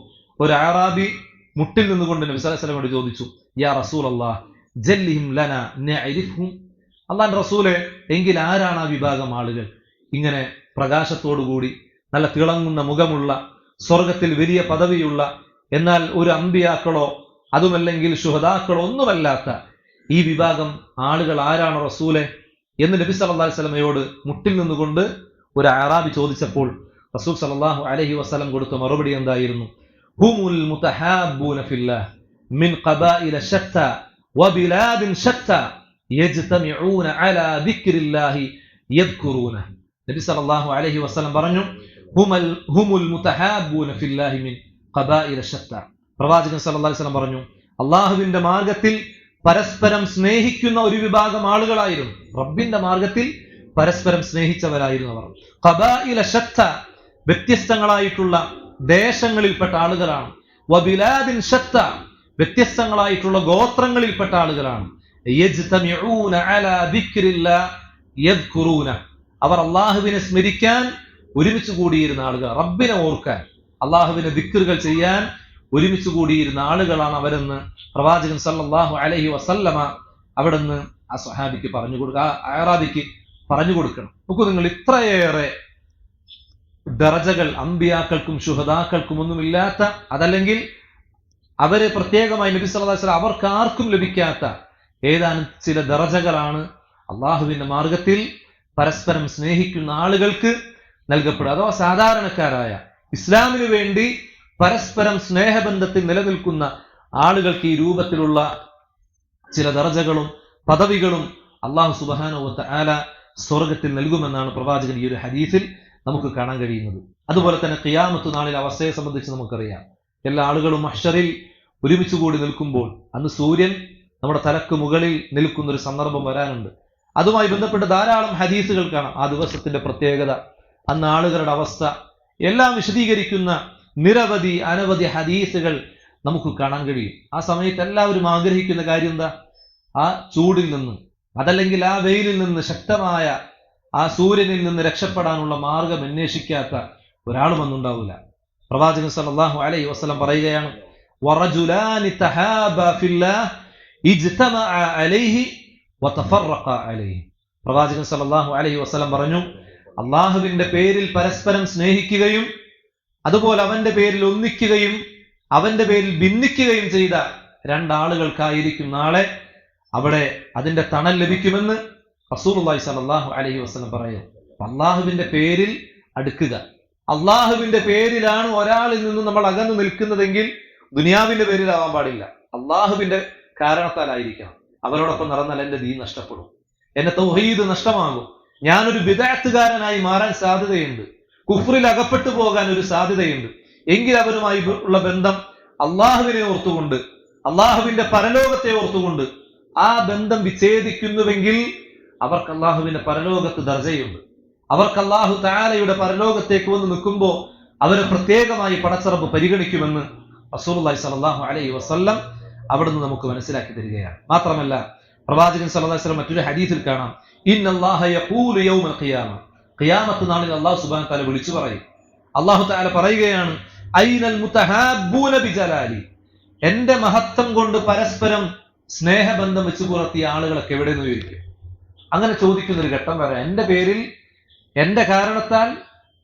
ഒരു അറാബി മുട്ടിൽ നിന്നുകൊണ്ട് നബി സല്ലല്ലാഹു അലൈഹി വസല്ലമയോട് ചോദിച്ചു, യാ റസൂലല്ലാഹ് ജല്ലിഹിം ലനാ നഅരിഫും, അല്ലാഹുവിന്റെ റസൂലേ, എങ്കിൽ ആരാണ് ആ വിഭാഗം ആളുകൾ? ഇങ്ങനെ പ്രകാശത്തോടുകൂടി നല്ല തിളങ്ങുന്ന മുഖമുള്ള, സ്വർഗത്തിൽ വലിയ പദവിയുള്ള, എന്നാൽ ഒരു അമ്പിയാക്കളോ അതുമല്ലെങ്കിൽ ശുഹദാക്കളോ ഒന്നുമല്ലാത്ത ഈ വിഭാഗം ആളുകൾ ആരാണ് റസൂലെ എന്ന് നബി സല്ലല്ലാഹു അലൈഹി വസല്ലമയോട് മുട്ടിൽ നിന്നുകൊണ്ട് ഒരു അറാബി ചോദിച്ചപ്പോൾ റസൂൽ സല്ലല്ലാഹു അലൈഹി വസല്ലം കൊടുത്ത മറുപടി എന്തായിരുന്നു? ഹുമുൽ മുതഹാബ്ബൂന ഫില്ലാഹ് മിൻ ഖബാഇല ശത്താ വബിലാദിൻ ശത്താ യജ്തമിഊന അലാ ദിക്രില്ലാഹി യദ്കുറൂന. നബി സല്ലല്ലാഹു അലൈഹി വസല്ലം പറഞ്ഞു, ഹുമുൽ മുതഹാബ്ബൂന ഫില്ലാഹി മിൻ ഖബാഇല ശത്താ. പ്രവാചകൻ സല്ലല്ലാഹു അലൈഹി വസല്ലം പറഞ്ഞു, അള്ളാഹുവിന്റെ മാർഗത്തിൽ പരസ്പരം സ്നേഹിക്കുന്ന ഒരു വിഭാഗം ആളുകളായിരുന്നു. റബ്ബിന്റെ മാർഗത്തിൽ പരസ്പരം സ്നേഹിച്ചവരായിരുന്നു അവർ. ഖബാഇല ശത്താ, വ്യത്യസ്തങ്ങളായിട്ടുള്ള ദേശങ്ങളിൽപ്പെട്ട ആളുകളാണ്. വബിലാദിൻ ശത്താ, വ്യത്യസ്തങ്ങളായിട്ടുള്ള ഗോത്രങ്ങളിൽപ്പെട്ട ആളുകളാണ്. യജ്തമിഊന അലാ ദിക്രില്ലാഹി യദ്കുറൂന, അവർ അള്ളാഹുവിനെ സ്മരിക്കാൻ ഒരുമിച്ച് കൂടിയിരുന്ന ആളുകൾ, റബ്ബിനെ ഓർക്കാൻ, അള്ളാഹുവിനെ ദിക്റുകൾ ചെയ്യാൻ ഒരുമിച്ച് കൂടിയിരുന്ന ആളുകളാണ് അവരെന്ന് പ്രവാചകൻ സല്ലല്ലാഹു അലൈഹി വസല്ലമ അവിടുന്ന് ആ സ്വഹാബിക്ക് പറഞ്ഞു കൊടുക്കുക, ആ അറാബിക്ക് പറഞ്ഞു കൊടുക്കണം. നോക്കൂ നിങ്ങൾ, ഇത്രയേറെ ദറജകൾ അമ്പിയാക്കൾക്കും ശുഹദാക്കൾക്കും ഒന്നുമില്ലാത്ത, അതല്ലെങ്കിൽ അവരെ പ്രത്യേകമായി നബി സല്ലല്ലാഹു അലൈഹി വസല്ലം അവർക്ക് ആർക്കും ലഭിക്കാത്ത ഏതാനും ചില ദറജകളാണ് അള്ളാഹുവിന്റെ മാർഗത്തിൽ പരസ്പരം സ്നേഹിക്കുന്ന ആളുകൾക്ക് നൽകപ്പെടുക. അഥവാ സാധാരണക്കാരായ ഇസ്ലാമിനു വേണ്ടി പരസ്പരം സ്നേഹബന്ധത്തിൽ നിലനിൽക്കുന്ന ആളുകൾക്ക് ഈ രൂപത്തിലുള്ള ചില ദറജകളും പദവികളും അല്ലാഹു സുബ്ഹാനഹു വ തആല സ്വർഗത്തിൽ നൽകുമെന്നാണ് പ്രവാചകൻ ഈ ഒരു ഹദീസിൽ നമുക്ക് കാണാൻ കഴിയുന്നത്. അതുപോലെ തന്നെ ഖിയാമത്ത് നാളിലെ അവസ്ഥയെ സംബന്ധിച്ച് നമുക്കറിയാം. എല്ലാ ആളുകളും മഹ്ശറിൽ ഒരുമിച്ച് കൂടി നിൽക്കുമ്പോൾ അന്ന് സൂര്യൻ നമ്മുടെ തലക്ക് മുകളിൽ നിൽക്കുന്ന ഒരു സന്ദർഭം വരാനുണ്ട്. അതുമായി ബന്ധപ്പെട്ട് ധാരാളം ഹദീസുകൾ കാണാം. ആ ദിവസത്തിന്റെ പ്രത്യേകത, അന്ന് ആളുകളുടെ അവസ്ഥ എല്ലാം വിശദീകരിക്കുന്ന നിരവധി അനവധി ഹദീസുകൾ നമുക്ക് കാണാൻ കഴിയും. ആ സമയത്ത് എല്ലാവരും ആഗ്രഹിക്കുന്ന കാര്യം എന്താ? ആ ചൂടിൽ നിന്ന്, അതല്ലെങ്കിൽ ആ വെയിലിൽ നിന്ന്, ശക്തമായ ആ സൂര്യനിൽ നിന്ന് രക്ഷപ്പെടാനുള്ള മാർഗം അന്വേഷിക്കാത്ത ഒരാളും അന്നുണ്ടാവില്ല. പ്രവാചകൻ സല്ലല്ലാഹു അലൈഹി വസല്ലം പറയുകയാണ്, വറജുലാനി തഹാബാ ഫില്ലാഹ് ഇജ്തമഅ അലൈഹി വതഫറഖ അലൈഹി. പ്രവാചകൻ സല്ലല്ലാഹു അലൈഹി വസല്ലം പറഞ്ഞു, അള്ളാഹുവിന്റെ പേരിൽ പരസ്പരം സ്നേഹിക്കുകയും അതുപോലെ അവന്റെ പേരിൽ ഒന്നിക്കുകയും അവന്റെ പേരിൽ ഭിന്നിക്കുകയും ചെയ്ത രണ്ടാളുകൾക്കായിരിക്കും നാളെ അവിടെ അതിന്റെ തണൽ ലഭിക്കുമെന്ന് റസൂലുള്ളാഹി സ്വല്ലല്ലാഹു അലൈഹി വസല്ലം പറയുന്നു. അള്ളാഹുവിന്റെ പേരിൽ അടുക്കുക. അള്ളാഹുവിന്റെ പേരിലാണ് ഒരാളിൽ നിന്നും നമ്മൾ അകന്നു നിൽക്കുന്നതെങ്കിൽ ദുനിയാവിന്റെ പേരിലാവാൻ പാടില്ല, അള്ളാഹുവിന്റെ കാരണത്താലായിരിക്കണം. അവരോടൊപ്പം നടന്നാൽ എന്റെ ദീൻ നഷ്ടപ്പെടും, എന്റെ തൗഹീദ് നഷ്ടമാകും, ഞാനൊരു ബിദ്അത്തുകാരനായി മാറാൻ സാധ്യതയുണ്ട്, കുഫ്റിൽ അകപ്പെട്ടു പോകാൻ ഒരു സാധ്യതയുണ്ട്. എങ്കിൽ അവരുമായി ഉള്ള ബന്ധം അള്ളാഹുവിനെ ഓർത്തുകൊണ്ട്, അള്ളാഹുവിന്റെ പരലോകത്തെ ഓർത്തുകൊണ്ട് ആ ബന്ധം വിച്ഛേദിക്കുന്നുവെങ്കിൽ അവർക്ക് അള്ളാഹുവിന്റെ പരലോകത്ത് ദർജയുണ്ട്. അവർക്ക് അള്ളാഹു തആലയുടെ പരലോകത്തേക്ക് വന്ന് നിൽക്കുമ്പോൾ അവരെ പ്രത്യേകമായി പടച്ചറബ് പരിഗണിക്കുമെന്ന് റസൂലുള്ളാഹി സ്വല്ലല്ലാഹു അലൈഹി വസല്ലം അവിടുന്ന് നമുക്ക് മനസ്സിലാക്കി തരികയാണ്. മാത്രമല്ല പ്രവാചകൻ സല്ലല്ലാഹു അലൈഹി വസല്ലം മറ്റൊരു ഹദീസിൽ കാണാം, ഇന്നല്ലാഹ യഖൂലു യൗമൽ ഖിയാമ, ഖിയാമത്ത് നാളിൽ അല്ലാഹു സുബ്ഹാനഹു വ തആല വിളിച്ചു പറയും. അല്ലാഹു തആല പറയുകയാണ്, ഐനൽ മുതഹാബ്ബൂന ബിജലാലി, എന്റെ മഹത്വം കൊണ്ട് പരസ്പരം സ്നേഹബന്ധം വെച്ച് പുലർത്തിയ ആളുകളൊക്കെ എവിടെയെന്ന് ചോദിക്കും. അങ്ങനെ ചോദിക്കുന്ന ഒരു ഘട്ടം വരെ, എന്റെ പേരിൽ, എന്റെ കാരണത്താൽ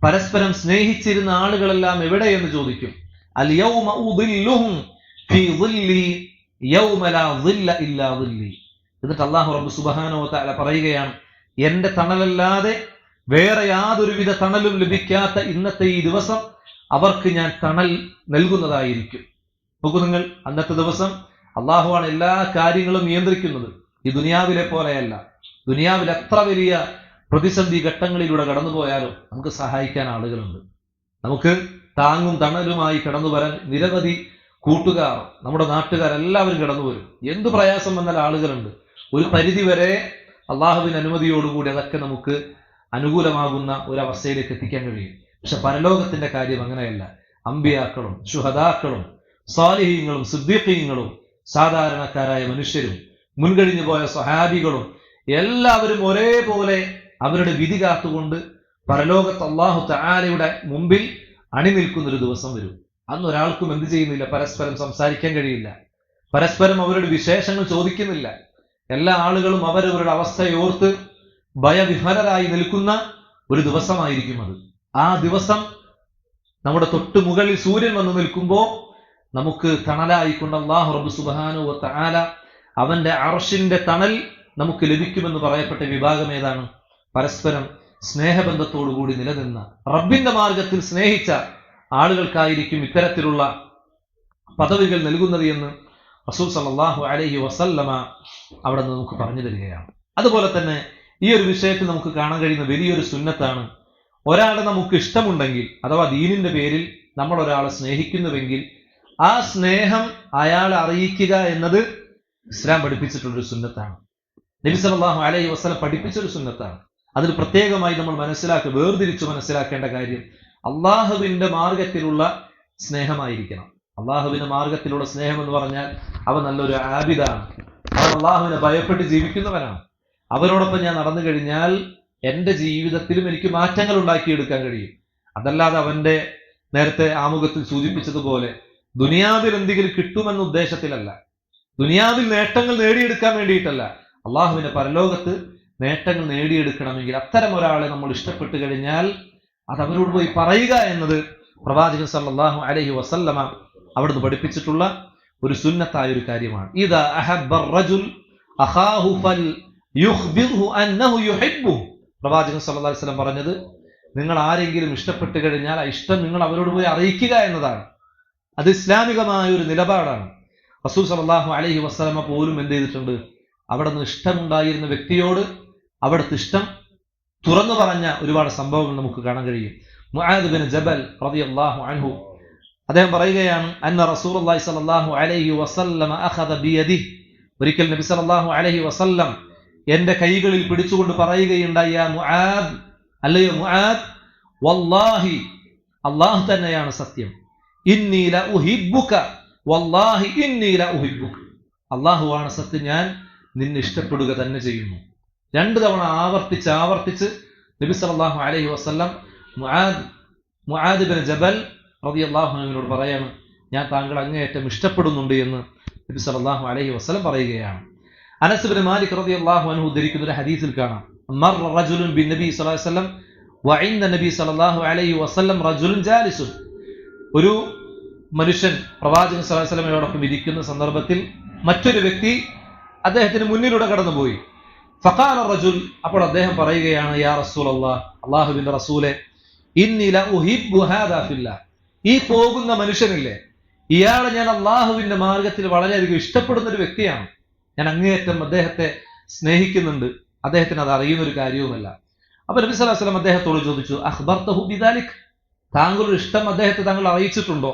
പരസ്പരം സ്നേഹിച്ചിരുന്ന ആളുകളെല്ലാം എവിടെയെന്ന് ചോദിക്കും. അൽ യൗമ ഉദില്ലുഹും ഫീ ദില്ലി യൗമ ലാ ദില്ല ഇല്ലാ ദില്ലി. എന്നിട്ട് അല്ലാഹു റബ്ബ് സുബ്ഹാനഹു വ തആല പറയുകയാണ്, എന്റെ തണലല്ലാതെ വേറെ യാതൊരുവിധ തണലും ലഭിക്കാത്ത ഇന്നത്തെ ഈ ദിവസം അവർക്ക് ഞാൻ തണൽ നൽകുന്നതായിരിക്കും. നോക്കൂ നിങ്ങൾ, അന്നത്തെ ദിവസം അള്ളാഹുവാണ് എല്ലാ കാര്യങ്ങളും നിയന്ത്രിക്കുന്നത്. ഈ ദുനിയാവിലെ പോലെയല്ല. ദുനിയാവിൽ എത്ര വലിയ പ്രതിസന്ധി ഘട്ടങ്ങളിലൂടെ കടന്നുപോയാലും നമുക്ക് സഹായിക്കാൻ ആളുകളുണ്ട്. നമുക്ക് താങ്ങും തണലുമായി കടന്നു വരാൻ നിരവധി കൂട്ടുകാർ, നമ്മുടെ നാട്ടുകാരെല്ലാവരും കടന്നു വരും. എന്തു പ്രയാസം വന്നാൽ ആളുകളുണ്ട്. ഒരു പരിധി വരെ അള്ളാഹുവിന്റെ അനുമതിയോടുകൂടി അതൊക്കെ നമുക്ക് അനുകൂലമാകുന്ന ഒരവസ്ഥയിലേക്ക് എത്തിക്കാൻ കഴിയും. പക്ഷെ പരലോകത്തിന്റെ കാര്യം അങ്ങനെയല്ല. അമ്പിയാക്കളും ശുഹദാക്കളും സാലിഹീങ്ങളും സിദ്ദീഖീങ്ങളും സാധാരണക്കാരായ മനുഷ്യരും മുൻകഴിഞ്ഞു പോയ സ്വഹാബികളും എല്ലാവരും ഒരേപോലെ അവരുടെ വിധി കാത്തുകൊണ്ട് പരലോകത്ത് അല്ലാഹു തആലയുടെ മുമ്പിൽ അണിനിൽക്കുന്നൊരു ദിവസം വരും. അന്ന് ഒരാൾക്കും എന്ത് ചെയ്യുന്നില്ല, പരസ്പരം സംസാരിക്കാൻ കഴിയില്ല, പരസ്പരം അവരുടെ വിശേഷങ്ങൾ ചോദിക്കുന്നില്ല. എല്ലാ ആളുകളും അവരവരുടെ അവസ്ഥയോർത്ത് ഭയവിഹ്വലരായി നിൽക്കുന്ന ഒരു ദിവസമായിരിക്കും അത്. ആ ദിവസം നമ്മുടെ തൊട്ടു മുകളിൽ സൂര്യൻ വന്നു നിൽക്കുമ്പോൾ നമുക്ക് തണലായിക്കൊണ്ട് അല്ലാഹു റബ്ബ് സുബ്ഹാനഹു വ തആല അവന്റെ അർശിന്റെ തണൽ നമുക്ക് ലഭിക്കുമെന്ന് പറയപ്പെട്ട വിഭാഗം ഏതാണ്? പരസ്പരം സ്നേഹബന്ധത്തോടുകൂടി നിലനിന്ന, റബ്ബിന്റെ മാർഗത്തിൽ സ്നേഹിച്ച ആളുകൾക്കായിരിക്കും ഇത്തരത്തിലുള്ള പദവികൾ നൽകുന്നത് എന്ന് റസൂൽ സല്ലല്ലാഹു അലൈഹി വസല്ലമ അവിടെ നിന്ന് നമുക്ക് പറഞ്ഞു തരികയാണ്. അതുപോലെ തന്നെ ഈ ഒരു വിഷയത്തിൽ നമുക്ക് കാണാൻ കഴിയുന്ന വലിയൊരു സുന്നത്താണ്, ഒരാളെ നമുക്ക് ഇഷ്ടമുണ്ടെങ്കിൽ അഥവാ ദീനിന്റെ പേരിൽ നമ്മൾ ഒരാളെ സ്നേഹിക്കുന്നുവെങ്കിൽ ആ സ്നേഹം അയാളെ അറിയിക്കുക എന്നത് ഇസ്ലാം പഠിപ്പിച്ചിട്ടുള്ളൊരു സുന്നത്താണ്. നബി സല്ലല്ലാഹു അലൈഹി വസല്ലം പഠിപ്പിച്ചൊരു സുന്നത്താണ്. അതിൽ പ്രത്യേകമായി നമ്മൾ വേർതിരിച്ചു മനസ്സിലാക്കേണ്ട കാര്യം അള്ളാഹുവിന്റെ മാർഗത്തിലുള്ള സ്നേഹമായിരിക്കണം. അള്ളാഹുവിന്റെ മാർഗത്തിലുള്ള സ്നേഹം എന്ന് പറഞ്ഞാൽ അവൻ നല്ലൊരു ആബിദാണ്, അവൻ അള്ളാഹുവിനെ ഭയപ്പെട്ട് ജീവിക്കുന്നവനാണ്. അവരോടൊപ്പം ഞാൻ നടന്നു കഴിഞ്ഞാൽ എൻ്റെ ജീവിതത്തിലും എനിക്ക് മാറ്റങ്ങൾ ഉണ്ടാക്കിയെടുക്കാൻ കഴിയും. അതല്ലാതെ അവന്റെ നേരത്തെ ആമുഖത്തിൽ സൂചിപ്പിച്ചതുപോലെ ദുനിയാവിൽ എന്തെങ്കിലും കിട്ടുമെന്ന ഉദ്ദേശത്തിലല്ല, ദുനിയാവിൽ നേട്ടങ്ങൾ നേടിയെടുക്കാൻ വേണ്ടിയിട്ടല്ല, അള്ളാഹുവിന്റെ പരലോകത്ത് നേട്ടങ്ങൾ നേടിയെടുക്കണമെങ്കിൽ അത്തരം ഒരാളെ നമ്മൾ ഇഷ്ടപ്പെട്ടു കഴിഞ്ഞാൽ അത് അവരോട് പോയി പറയുക എന്നത് പ്രവാചകൻ സല്ലല്ലാഹു അലൈഹി വസല്ലമ അവിടുന്ന് പഠിപ്പിച്ചിട്ടുള്ള ഒരു സുന്നത്തായ ഒരു കാര്യമാണ്. ഇദാ അഹബ്ബ റജുൽ അഖാഹു ഫൽ യുഖ്ബിർഹു അന്നഹു യുഹിബ്ബുഹു. പ്രവാചകൻ സല്ലല്ലാഹു അലൈഹി വസല്ലം പറഞ്ഞത്, നിങ്ങൾ ആരെങ്കിലും ഇഷ്ടപ്പെട്ടു കഴിഞ്ഞാൽ ആ ഇഷ്ടം നിങ്ങൾ അവരോട് പോയി അറിയിക്കുക എന്നതാണ്. അത് ഇസ്ലാമികമായ ഒരു നിലപാടാണ്. റസൂൽ സല്ലല്ലാഹു അലൈഹി വസല്ലമ പോലും എന്ത് ചെയ്തിട്ടുണ്ട്, അവിടെ നിന്ന് ഇഷ്ടമുണ്ടായിരുന്ന വ്യക്തിയോട് അവിടുത്തെ ഇഷ്ടം തുറന്നു പറഞ്ഞ ഒരുപാട് സംഭവങ്ങൾ നമുക്ക് കാണാൻ കഴിയും. മുആദ് ബിൻ ജബൽ റളിയല്ലാഹു അൻഹു അദ്ദേഹം പറയുകയാണ്, അന്ന റസൂലുള്ളാഹി സ്വല്ലല്ലാഹു അലൈഹി വസല്ലമ അഖദ ബിയദിഹി, ഒരിക്കൽ നബി സല്ലല്ലാഹു അലൈഹി വസല്ലം എന്റെ കൈകളിൽ പിടിച്ചുകൊണ്ട് പറയുകയുണ്ടായി, യാ മുആദ്, അല്ലയോ മുആദ്, വല്ലാഹി, അല്ലാഹു തന്നെയാണ് സത്യം, ഇന്നി ല ഉഹിബ്ബുക, വല്ലാഹി ഇന്നി ല ഉഹിബ്ബുക, അല്ലാഹുവാണ് സത്യം, ഞാൻ നിന്നെ ഇഷ്ടപ്പെടുക തന്നെ ചെയ്യുന്നു. 2 തവണ ആവർത്തിച്ച് നബി സല്ലല്ലാഹു അലൈഹി വസല്ലം മുആദ് ബിൻ ജബൽ റളിയല്ലാഹു അൻഹുവിനോട് പറയാണ്, ഞാൻ താങ്കൾ അങ്ങേയറ്റം ഇഷ്ടപ്പെടുന്നുണ്ട് എന്ന് നബി സല്ലല്ലാഹു അലൈഹി വസല്ലം പറയുകയാണ്. അനസ് ബിൻ മാലിക് റളിയല്ലാഹു അൻഹു ഉദ്ധരിക്കുന്ന ഒരു ഹദീസിൽ കാണാം, മർറ റജുലുൻ ബിൻ നബി സല്ലല്ലാഹു അലൈഹി വസല്ലം വഇൻദ നബി സല്ലല്ലാഹു അലൈഹി വസല്ലം റജുലുൻ ജാലിസുൻ. ഒരു മനുഷ്യൻ പ്രവാചകൻ സല്ലല്ലാഹു അലൈഹി വസല്ലമയോടൊപ്പം ഇരിക്കുന്ന സന്ദർഭത്തിൽ മറ്റൊരു വ്യക്തി അദ്ദേഹത്തിന് മുന്നിലൂടെ കടന്നുപോയി. ഫഖാല റജുൽ, അപ്പോൾ അദ്ദേഹം പറയുകയാണ്, യാ റസൂലല്ലാഹ്, അല്ലാഹുവിന്റെ റസൂലെ, ഇന്നി ലഉഹിബ്ബു ഹാദാ ഫില്ലാഹ്, ഈ പോകുന്ന മനുഷ്യനില്ലേ, ഇയാളെ ഞാൻ അള്ളാഹുവിന്റെ മാർഗത്തിൽ വളരെയധികം ഇഷ്ടപ്പെടുന്ന ഒരു വ്യക്തിയാണ്. ഞാൻ അങ്ങേയറ്റം അദ്ദേഹത്തെ സ്നേഹിക്കുന്നുണ്ട്. അദ്ദേഹത്തിന് അത് അറിയുന്ന ഒരു കാര്യവുമല്ല. അപ്പൊ നബി സല്ലല്ലാഹു അലൈഹി വസല്ലം അദ്ദേഹത്തോട് ചോദിച്ചു, അഖ്ബർതഹു ബിദാലിക്, താങ്കളുടെ ഇഷ്ടം അദ്ദേഹത്തെ താങ്കൾ അറിയിച്ചിട്ടുണ്ടോ?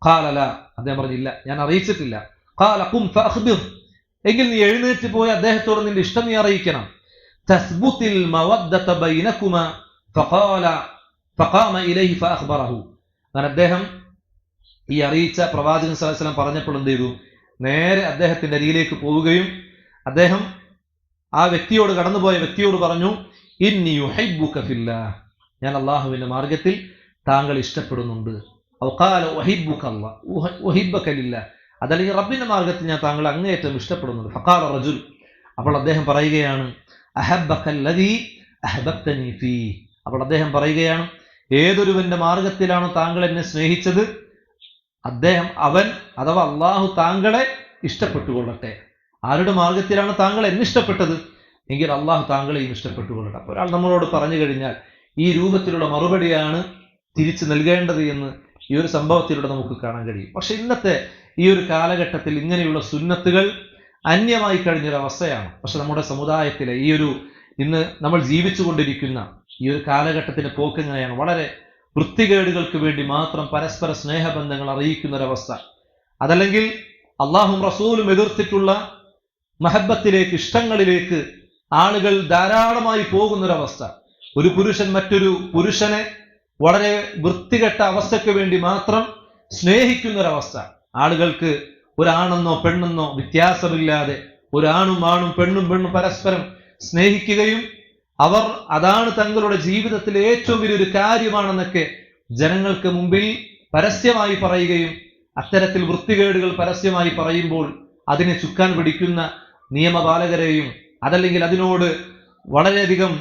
ഖാല ലാ, അദ്ദേഹം പറഞ്ഞില്ല, ഞാൻ അറിയിച്ചിട്ടില്ല. ഖാല ഖും ഫഅഖ്ബിർ, എങ്കിൽ നീ എഴുന്നേറ്റ് പോയി അദ്ദേഹത്തോട് നിന്റെ ഇഷ്ടം നീ അറിയിക്കണം. തസ്ബുതിൽ മവദ്ദത ബൈനകുമാ ഫഖാമ ഇലൈഹി ഫഅഖ്ബറഹു. അങ്ങനെ അദ്ദേഹം ഈ അറിയിച്ച പ്രവാചകൻ സല്ലല്ലാഹു അലൈഹി വസല്ലം പറഞ്ഞപ്പോൾ എന്ത് ചെയ്തു? നേരെ അദ്ദേഹത്തിന്റെ അരികിലേക്ക് പോവുകയും അദ്ദേഹം ആ വ്യക്തിയോട്, കടന്നുപോയ വ്യക്തിയോട് പറഞ്ഞു, ഇന്നി യുഹിബ്ബുക ഫില്ലാഹ്, ഞാൻ അള്ളാഹുവിന്റെ മാർഗത്തിൽ താങ്കൾ ഇഷ്ടപ്പെടുന്നുണ്ട്. ഔ ഖാല ഉഹിബ്ബുക അല്ലാഹ് ഉഹിബ്ബക ലില്ലാഹ്, അതല്ലെങ്കിൽ റബ്ബിന്റെ മാർഗത്തിൽ ഞാൻ താങ്കൾ അങ്ങേയറ്റം ഇഷ്ടപ്പെടുന്നുണ്ട്. ഫഖാല റജുൽ, അപ്പോൾ അദ്ദേഹം പറയുകയാണ്, അഹബ്ബക അല്ലദീ അഹ്ബബ്തനി ഫീ, അപ്പോൾ അദ്ദേഹം പറയുകയാണ്, ഏതൊരുവന്റെ മാർഗത്തിലാണോ താങ്കൾ എന്നെ സ്നേഹിച്ചത്, അവൻ അഥവാ അള്ളാഹു താങ്കളെ ഇഷ്ടപ്പെട്ടുകൊള്ളട്ടെ. ആരുടെ മാർഗത്തിലാണ് താങ്കൾ എന്നെ ഇഷ്ടപ്പെട്ടത്, എങ്കിൽ അള്ളാഹു താങ്കളെയും ഇഷ്ടപ്പെട്ടുകൊള്ളട്ടെ. അപ്പോൾ ഒരാൾ നമ്മളോട് പറഞ്ഞു കഴിഞ്ഞാൽ ഈ രൂപത്തിലുള്ള മറുപടിയാണ് തിരിച്ചു നൽകേണ്ടത് എന്ന് ഈ ഒരു സംഭവത്തിലൂടെ നമുക്ക് കാണാൻ കഴിയും. പക്ഷെ ഇന്നത്തെ ഈ ഒരു കാലഘട്ടത്തിൽ ഇങ്ങനെയുള്ള സുന്നത്തുകൾ അന്യമായി കഴിഞ്ഞൊരവസ്ഥയാണ്. പക്ഷെ നമ്മുടെ സമുദായത്തിലെ ഈ ഒരു ഇന്ന് നമ്മൾ ജീവിച്ചു കൊണ്ടിരിക്കുന്ന ഈ ഒരു കാലഘട്ടത്തിന്റെ പോക്ക് എങ്ങനെയാണ്? വളരെ വൃത്തികേടുകൾക്ക് വേണ്ടി മാത്രം പരസ്പര സ്നേഹബന്ധങ്ങൾ അറിയിക്കുന്ന ഒരവസ്ഥ, അതല്ലെങ്കിൽ അള്ളാഹും റസൂലും എതിർത്തിട്ടുള്ള മഹബത്തിലേക്ക്, ഇഷ്ടങ്ങളിലേക്ക് ആളുകൾ ധാരാളമായി പോകുന്നൊരവസ്ഥ. ഒരു പുരുഷൻ മറ്റൊരു പുരുഷനെ വളരെ വൃത്തികെട്ട അവസ്ഥയ്ക്ക് വേണ്ടി മാത്രം സ്നേഹിക്കുന്നൊരവസ്ഥ. ആളുകൾക്ക് ഒരാണെന്നോ പെണ്ണെന്നോ വ്യത്യാസമില്ലാതെ ഒരാണും ആണും പെണ്ണും പരസ്പരം സ്നേഹിക്കുകയും അവർ അതാണ് തങ്ങളുടെ ജീവിതത്തിലെ ഏറ്റവും വലിയൊരു കാര്യമാണെന്നൊക്കെ ജനങ്ങൾക്ക് മുമ്പിൽ പരസ്യമായി പറയുകയും അത്തരത്തിൽ വൃത്തികേടുകൾ പരസ്യമായി പറയുമ്പോൾ അതിനെ ചുക്കാൻ പിടിക്കുന്ന നിയമപാലകരെയും അതല്ലെങ്കിൽ അതിനോട് വളരെയധികം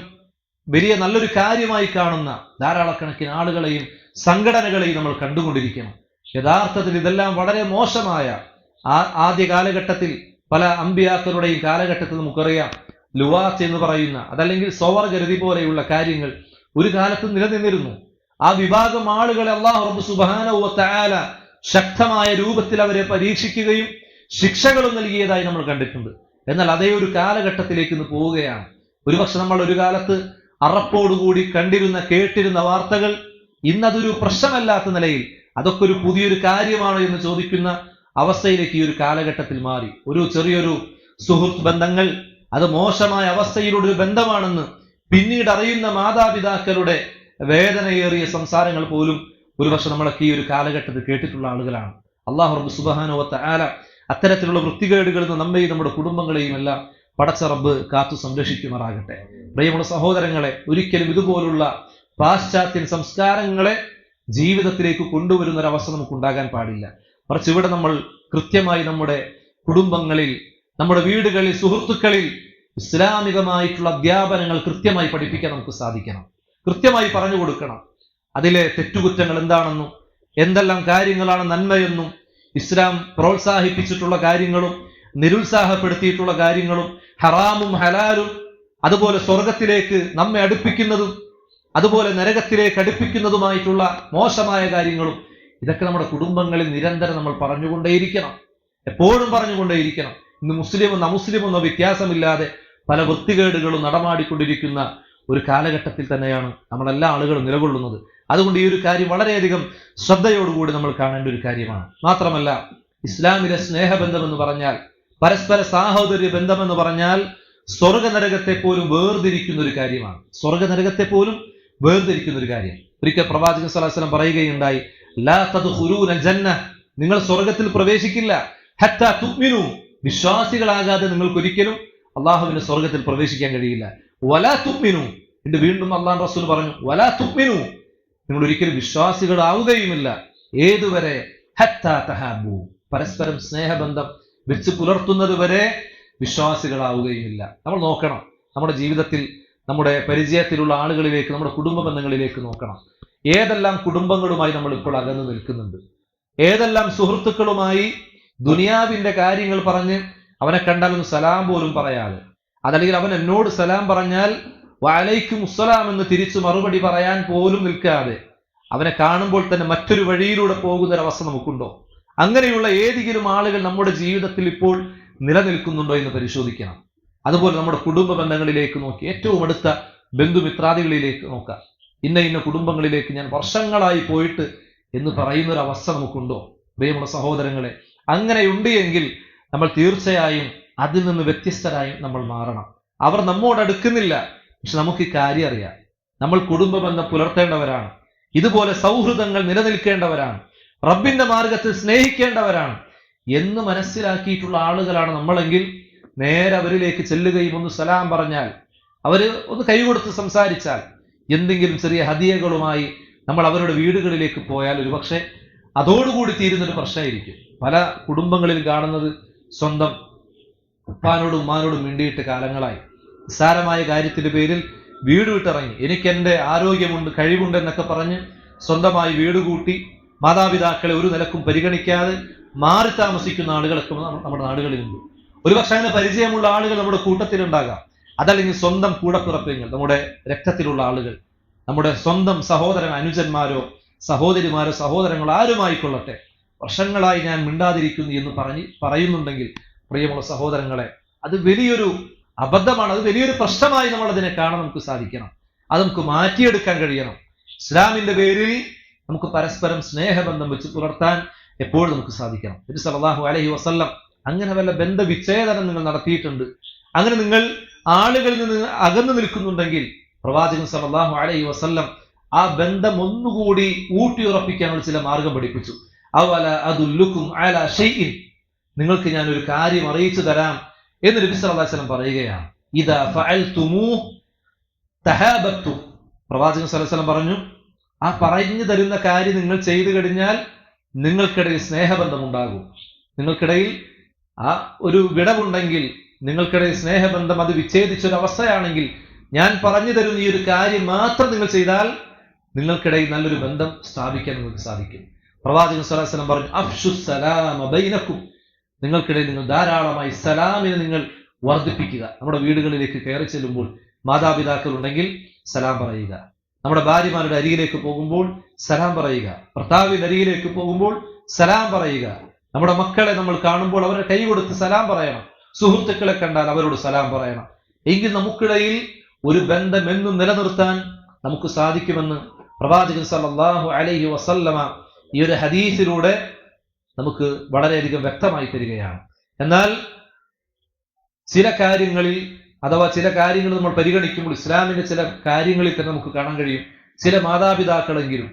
വലിയ നല്ലൊരു കാര്യമായി കാണുന്ന ധാരാളക്കണക്കിന് ആളുകളെയും സംഘടനകളെയും നമ്മൾ കണ്ടുകൊണ്ടിരിക്കണം. യഥാർത്ഥത്തിൽ ഇതെല്ലാം വളരെ മോശമായ ആദ്യ കാലഘട്ടത്തിൽ പല അമ്പിയാക്കളുടെയും കാലഘട്ടത്തിൽ നമുക്കറിയാം, ലുവാത്ത് എന്ന് പറയുന്ന അതല്ലെങ്കിൽ സ്വവർഗരതി പോലെയുള്ള കാര്യങ്ങൾ ഒരു കാലത്ത് നിലനിന്നിരുന്നു. ആ വിഭാഗം ആളുകളെ അല്ലാഹു റബ്ബ് സുബ്ഹാനഹു വ തആല ശക്തമായ രൂപത്തിൽ അവരെ പരീക്ഷിക്കുകയും ശിക്ഷകളും നൽകിയതായി നമ്മൾ കണ്ടിട്ടുണ്ട്. എന്നാൽ അതേ ഒരു കാലഘട്ടത്തിലേക്ക് ഇന്ന് പോവുകയാണ്. ഒരുപക്ഷെ നമ്മൾ ഒരു കാലത്ത് അറപ്പോടുകൂടി കണ്ടിരുന്ന കേട്ടിരുന്ന വാർത്തകൾ ഇന്നതൊരു പ്രശ്നമല്ലാത്ത നിലയിൽ അതൊക്കെ ഒരു പുതിയൊരു കാര്യമാണോ എന്ന് ചോദിക്കുന്ന അവസ്ഥയിലേക്ക് ഈ ഒരു കാലഘട്ടത്തിൽ മാറി. ഒരു ചെറിയൊരു സുഹൃത്ത് ബന്ധങ്ങൾ അത് മോശമായ അവസ്ഥയിലൂടെ ഒരു ബന്ധമാണെന്ന് പിന്നീട് അറിയുന്ന മാതാപിതാക്കളുടെ വേദനയേറിയ സംസാരങ്ങൾ പോലും ഒരുപക്ഷെ നമ്മളൊക്കെ ഈ ഒരു കാലഘട്ടത്തിൽ കേട്ടിട്ടുള്ള ആളുകളാണ്. അല്ലാഹു റബ്ബ് സുബ്ഹാനഹു വ തആല അത്തരത്തിലുള്ള വൃത്തികേടുകളിൽ നിന്ന് നമ്മയും നമ്മുടെ കുടുംബങ്ങളെയും എല്ലാം പടച്ച റബ്ബ് കാത്തു സംരക്ഷിക്കുമാറാകട്ടെ. പ്രിയമുള്ള സഹോദരങ്ങളെ, ഒരിക്കലും ഇതുപോലുള്ള പാശ്ചാത്യ സംസ്കാരങ്ങളെ ജീവിതത്തിലേക്ക് കൊണ്ടുവരുന്ന ഒരവസ്ഥ നമുക്ക് ഉണ്ടാകാൻ പാടില്ല. മറിച്ച് ഇവിടെ നമ്മൾ കൃത്യമായി നമ്മുടെ കുടുംബങ്ങളിൽ, നമ്മുടെ വീടുകളിൽ, സുഹൃത്തുക്കളിൽ ഇസ്ലാമികമായിട്ടുള്ള അധ്യാപനങ്ങൾ കൃത്യമായി പഠിപ്പിക്കാൻ നമുക്ക് സാധിക്കണം. കൃത്യമായി പറഞ്ഞു കൊടുക്കണം. അതിലെ തെറ്റുകുറ്റങ്ങൾ എന്താണെന്നും എന്തെല്ലാം കാര്യങ്ങളാണ് നന്മയെന്നും ഇസ്ലാം പ്രോത്സാഹിപ്പിച്ചിട്ടുള്ള കാര്യങ്ങളും നിരുത്സാഹപ്പെടുത്തിയിട്ടുള്ള കാര്യങ്ങളും ഹറാമും ഹലാലും അതുപോലെ സ്വർഗത്തിലേക്ക് നമ്മെ അടുപ്പിക്കുന്നതും അതുപോലെ നരകത്തിലേക്ക് അടുപ്പിക്കുന്നതുമായിട്ടുള്ള മോശമായ കാര്യങ്ങളും ഇതൊക്കെ നമ്മുടെ കുടുംബങ്ങളിൽ നിരന്തരം നമ്മൾ പറഞ്ഞുകൊണ്ടേയിരിക്കണം, എപ്പോഴും പറഞ്ഞുകൊണ്ടേയിരിക്കണം. ഇന്ന് മുസ്ലിമെന്നോ അമുസ്ലിമെന്നോ വ്യത്യാസമില്ലാതെ പല വൃത്തികേടുകളും നടമാടിക്കൊണ്ടിരിക്കുന്ന ഒരു കാലഘട്ടത്തിൽ തന്നെയാണ് നമ്മളെല്ലാ ആളുകളും നിലകൊള്ളുന്നത്. അതുകൊണ്ട് ഈ ഒരു കാര്യം വളരെയധികം ശ്രദ്ധയോടുകൂടി നമ്മൾ കാണേണ്ട ഒരു കാര്യമാണ്. മാത്രമല്ല, ഇസ്ലാമിലെ സ്നേഹബന്ധം എന്ന് പറഞ്ഞാൽ, പരസ്പര സാഹോദര്യ ബന്ധമെന്ന് പറഞ്ഞാൽ സ്വർഗനരകത്തെ പോലും വേർതിരിക്കുന്ന ഒരു കാര്യമാണ്. സ്വർഗനരകത്തെ പോലും വേർതിരിക്കുന്ന ഒരു കാര്യം. ഒരിക്കൽ പ്രവാചകൻ സ്വല്ലല്ലാഹു അലൈഹി വസല്ലം പറയുകയുണ്ടായി, ലാ തദ്ഖുലൂന ജന്ന, നിങ്ങൾ സ്വർഗത്തിൽ പ്രവേശിക്കില്ല, ഹത്താ തുഅ്മിനു, വിശ്വാസികളാകാതെ നിങ്ങൾക്ക് ഒരിക്കലും അള്ളാഹുവിന്റെ സ്വർഗത്തിൽ പ്രവേശിക്കാൻ കഴിയില്ല. വലാ തുഅ്മിനു, എന്നിട്ട് വീണ്ടും അള്ളാഹു റസൂൽ പറഞ്ഞു, വലാ തുഅ്മിനു, നിങ്ങൾ ഒരിക്കലും വിശ്വാസികളാവുകയുമില്ല. ഏതുവരെ? ഹത്താ തഹാബു, പരസ്പരം സ്നേഹബന്ധം വെച്ച് പുലർത്തുന്നത് വരെ വിശ്വാസികളാവുകയുമില്ല. നമ്മൾ നോക്കണം, നമ്മുടെ ജീവിതത്തിൽ നമ്മുടെ പരിചയത്തിലുള്ള ആളുകളിലേക്ക്, നമ്മുടെ കുടുംബ ബന്ധങ്ങളിലേക്ക് നോക്കണം. ഏതെല്ലാം കുടുംബങ്ങളുമായി നമ്മൾ ഇപ്പോൾ അകന്നു നിൽക്കുന്നുണ്ട്, ഏതെല്ലാം സുഹൃത്തുക്കളുമായി ദുനിയാവിന്റെ കാര്യങ്ങൾ പറഞ്ഞ് അവനെ കണ്ടാൽ ഒന്ന് സലാം പോലും പറയാതെ, അതല്ലെങ്കിൽ അവൻ എന്നോട് സലാം പറഞ്ഞാൽ വഅലൈക്കും മുസ്സലാം എന്ന് തിരിച്ചു മറുപടി പറയാൻ പോലും നിൽക്കാതെ അവനെ കാണുമ്പോൾ തന്നെ മറ്റൊരു വഴിയിലൂടെ പോകുന്നൊരവസ്ഥ നമുക്കുണ്ടോ? അങ്ങനെയുള്ള ഏതെങ്കിലും ആളുകൾ നമ്മുടെ ജീവിതത്തിൽ ഇപ്പോൾ നിലനിൽക്കുന്നുണ്ടോ എന്ന് പരിശോധിക്കണം. അതുപോലെ നമ്മുടെ കുടുംബ ബന്ധങ്ങളിലേക്ക് നോക്കി, ഏറ്റവും അടുത്ത ബന്ധുമിത്രാദികളിലേക്ക് നോക്കാം. ഇന്ന കുടുംബങ്ങളിലേക്ക് ഞാൻ വർഷങ്ങളായി പോയിട്ട് എന്ന് പറയുന്നൊരവസ്ഥ നമുക്കുണ്ടോ? പ്രിയമുള്ള സഹോദരങ്ങളെ, അങ്ങനെയുണ്ട് എങ്കിൽ നമ്മൾ തീർച്ചയായും അതിൽ നിന്ന് വ്യത്യസ്തരായി നമ്മൾ മാറണം. അവർ നമ്മോട് അടുക്കുന്നില്ല, പക്ഷെ നമുക്ക് ഈ കാര്യം അറിയാം. നമ്മൾ കുടുംബ ബന്ധം പുലർത്തേണ്ടവരാണ്, ഇതുപോലെ സൗഹൃദങ്ങൾ നിലനിൽക്കേണ്ടവരാണ്, റബ്ബിന്റെ മാർഗത്തിൽ സ്നേഹിക്കേണ്ടവരാണ് എന്ന് മനസ്സിലാക്കിയിട്ടുള്ള ആളുകളാണ് നമ്മളെങ്കിൽ നേരെ അവരിലേക്ക് ചെല്ലുകയും ഒന്ന് സലാം പറഞ്ഞാൽ, അവര് ഒന്ന് കൈകൊടുത്ത് സംസാരിച്ചാൽ, എന്തെങ്കിലും ചെറിയ ഹദിയകളുമായി നമ്മൾ അവരുടെ വീടുകളിലേക്ക് പോയാൽ ഒരുപക്ഷെ അതോടുകൂടി തീരുന്നൊരു പ്രശ്നമായിരിക്കും. പല കുടുംബങ്ങളിൽ കാണുന്നത് സ്വന്തം ഉപ്പാനോടും ഉമ്മാനോടും മിണ്ടിയിട്ട് കാലങ്ങളായി നിസ്സാരമായ കാര്യത്തിന്റെ പേരിൽ വീട് വിട്ടിറങ്ങി, എനിക്ക് എൻ്റെ ആരോഗ്യമുണ്ട്, കഴിവുണ്ട് എന്നൊക്കെ പറഞ്ഞ് സ്വന്തമായി വീട് കൂട്ടി മാതാപിതാക്കളെ ഒരു നിലക്കും പരിഗണിക്കാതെ മാറി താമസിക്കുന്ന ആളുകളൊക്കെ നമ്മുടെ നാടുകളിലുണ്ട്. ഒരുപക്ഷെ അങ്ങനെ പരിചയമുള്ള ആളുകൾ നമ്മുടെ കൂട്ടത്തിലുണ്ടാകാം, അതല്ലെങ്കിൽ സ്വന്തം കൂടപ്പിറപ്പുകൾ, നമ്മുടെ രക്തത്തിലുള്ള ആളുകൾ, നമ്മുടെ സ്വന്തം സഹോദരൻ, അനുജന്മാരോ സഹോദരിമാരോ സഹോദരങ്ങളോ ആരുമായിക്കൊള്ളട്ടെ, വർഷങ്ങളായി ഞാൻ മിണ്ടാതിരിക്കുന്നു എന്ന് പറയുന്നുണ്ടെങ്കിൽ പ്രിയമുള്ള സഹോദരങ്ങളെ, അത് വലിയൊരു അബദ്ധമാണ്, അത് വലിയൊരു പ്രശ്നമായി നമ്മൾ അതിനെ കാണാൻ നമുക്ക് സാധിക്കണം. അത് നമുക്ക് മാറ്റിയെടുക്കാൻ കഴിയണം. ഇസ്ലാമിന്റെ പേരിൽ നമുക്ക് പരസ്പരം സ്നേഹബന്ധം വെച്ച് പുലർത്താൻ എപ്പോഴും നമുക്ക് സാധിക്കണം. നബി സല്ലല്ലാഹു അലൈഹി വസല്ലം അങ്ങനെ വല്ല ബന്ധവിച്ഛേദനം നിങ്ങൾ നടത്തിയിട്ടുണ്ട്, അങ്ങനെ നിങ്ങൾ ആളുകളിൽ നിന്ന് അകന്നു നിൽക്കുന്നുണ്ടെങ്കിൽ പ്രവാചകൻ സല്ലല്ലാഹു അലൈഹി വസല്ലം ആ ബന്ധം ഒന്നുകൂടി ഊട്ടിയുറപ്പിക്കാനുള്ള ചില മാർഗം പഠിപ്പിച്ചു. അവല അദുല്ലുക്കും അലാ ഷൈഇൻ, നിങ്ങൾക്ക് ഞാൻ ഒരു കാര്യം അറിയിച്ചു തരാം എന്ന് നബി സല്ലല്ലാഹു അലൈഹി വസല്ലം പറയുകയാണ്. ഇദാ ഫഅൽതുമൂഹ് തഹാബത്തും, പ്രവാചകൻ സല്ലല്ലാഹു അലൈഹി വസല്ലം പറഞ്ഞു, ആ പറഞ്ഞു തരുന്ന കാര്യം നിങ്ങൾ ചെയ്തു കഴിഞ്ഞാൽ നിങ്ങൾക്കിടയിൽ സ്നേഹബന്ധം ഉണ്ടാകും. നിങ്ങൾക്കിടയിൽ ആ ഒരു വിടവുണ്ടെങ്കിൽ, നിങ്ങൾക്കിടയിൽ സ്നേഹബന്ധം അത് വിച്ഛേദിച്ചൊരവസ്ഥയാണെങ്കിൽ, ഞാൻ പറഞ്ഞു തരുന്ന ഈ ഒരു കാര്യം മാത്രം നിങ്ങൾ ചെയ്താൽ നിങ്ങൾക്കിടയിൽ നല്ലൊരു ബന്ധം സ്ഥാപിക്കാൻ നിങ്ങൾക്ക് സാധിക്കും. പ്രവാചകൻ സല്ലല്ലാഹു അലൈഹി വസല്ലം പറഞ്ഞു, അഫ്ശു സലാമ ബൈനക്കും, നിങ്ങൾക്കിടയിൽ നിങ്ങൾ ധാരാളമായി സലാമിനെ നിങ്ങൾ വർദ്ധിപ്പിക്കുക. നമ്മുടെ വീടുകളിലേക്ക് കയറി ചെല്ലുമ്പോൾ മാതാപിതാക്കൾ ഉണ്ടെങ്കിൽ സലാം പറയുക, നമ്മുടെ ഭാര്യമാരുടെ അരികിലേക്ക് പോകുമ്പോൾ സലാം പറയുക, ഭർത്താവിന്റെ അരികിലേക്ക് പോകുമ്പോൾ സലാം പറയുക, നമ്മുടെ മക്കളെ നമ്മൾ കാണുമ്പോൾ അവരെ കൈ കൊടുത്ത് സലാം പറയണം, സുഹൃത്തുക്കളെ കണ്ടാൽ അവരോട് സലാം പറയണം. എങ്കിൽ നമുക്കിടയിൽ ഒരു ബന്ധം എന്നും നിലനിർത്താൻ നമുക്ക് സാധിക്കുമെന്ന് പ്രവാചകൻ സല്ലല്ലാഹു അലൈഹി വസല്ലമ ഈ ഒരു ഹദീസിലൂടെ നമുക്ക് വളരെയധികം വ്യക്തമായി തരികയാണ്. എന്നാൽ ചില കാര്യങ്ങളിൽ, അഥവാ ചില കാര്യങ്ങൾ നമ്മൾ പരിഗണിക്കുമ്പോൾ ഇസ്ലാമിന്റെ ചില കാര്യങ്ങളിൽ തന്നെ നമുക്ക് കാണാൻ കഴിയും, ചില മാതാപിതാക്കളെങ്കിലും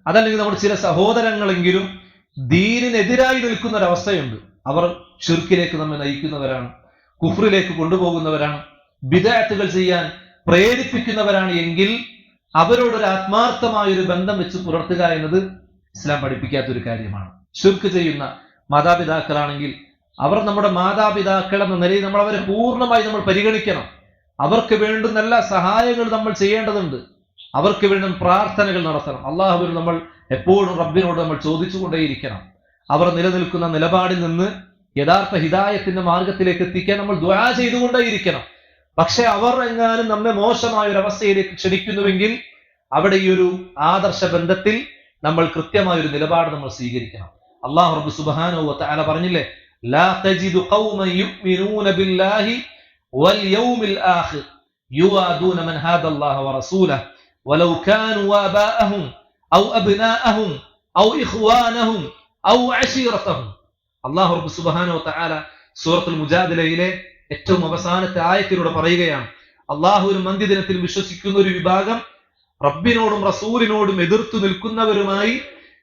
അതല്ലെങ്കിൽ നമ്മുടെ ചില സഹോദരങ്ങളെങ്കിലും ദീനിനെതിരായി നിൽക്കുന്ന ഒരവസ്ഥയുണ്ട്. അവർ ശിർക്കിലേക്ക് നമ്മെ നയിക്കുന്നവരാണ്, കുഫ്രിലേക്ക് കൊണ്ടുപോകുന്നവരാണ്, ബിദ്അത്തുകൾ ചെയ്യാൻ പ്രേരിപ്പിക്കുന്നവരാണ് എങ്കിൽ അവരോടൊരു ആത്മാർത്ഥമായ ഒരു ബന്ധം വെച്ച് പുലർത്തുക എന്നത് ഇസ്ലാം പഠിപ്പിക്കാത്തൊരു കാര്യമാണ്. ശിർക്ക് ചെയ്യുന്ന മാതാപിതാക്കളാണെങ്കിൽ അവർ നമ്മുടെ മാതാപിതാക്കൾ എന്ന നിലയിൽ നമ്മൾ അവരെ പൂർണ്ണമായി നമ്മൾ പരിഗണിക്കണം. അവർക്ക് വേണ്ടുന്ന എല്ലാ സഹായങ്ങൾ നമ്മൾ ചെയ്യേണ്ടതുണ്ട്, അവർക്ക് വേണ്ടുന്ന പ്രാർത്ഥനകൾ നടത്തണം. അള്ളാഹുവിൽ നമ്മൾ എപ്പോഴും റബ്ബിനോട് നമ്മൾ ചോദിച്ചുകൊണ്ടേയിരിക്കണം. അവർ നിലനിൽക്കുന്ന നിലപാടിൽ നിന്ന് യഥാർത്ഥ ഹിദായത്തിന്റെ മാർഗത്തിലേക്ക് എത്തിക്കാൻ നമ്മൾ ദുആ ചെയ്തുകൊണ്ടേയിരിക്കണം. പക്ഷെ അവർ എങ്ങാനും നമ്മെ മോശമായ ഒരു അവസ്ഥയിലേക്ക് ക്ഷണിക്കുന്നുവെങ്കിൽ അവിടെ ഈ ഒരു ആദർശ ബന്ധത്തിൽ നമ്മൾ കൃത്യമായ ഒരു നിലപാട് നമ്മൾ സ്വീകരിക്കണം. അല്ലാഹു റബ്ബ് സുബ്ഹാനഹു വ തആല പറഞ്ഞില്ലേ, ലാ തജിദു ഖൗമൻ യുഅ്മിനൂന ബില്ലാഹി വൽ യൗമിൽ ആഖിർ യുവാദൂന മൻ ഹാദല്ലാഹ വ റസൂലഹു വലൗ കാനൂ ആബാഅഹും ഔ അബ്നാഅഹും ഔ ഇഖ്വാനഹും ഔ അശീറതഹും. അല്ലാഹു റബ്ബ് സുബ്ഹാനഹു വ തആല സൂറത്തുൽ മുജാദിലയിലെ ഏറ്റവും അവസാനത്തെ ആയത്തിലൂടെ പറയുകയാണ്, അള്ളാഹുവിനും അന്ത്യദിനത്തിൽ വിശ്വസിക്കുന്ന ഒരു വിഭാഗം റബ്ബിനോടും റസൂലിനോടും എതിർത്തു നിൽക്കുന്നവരുമായി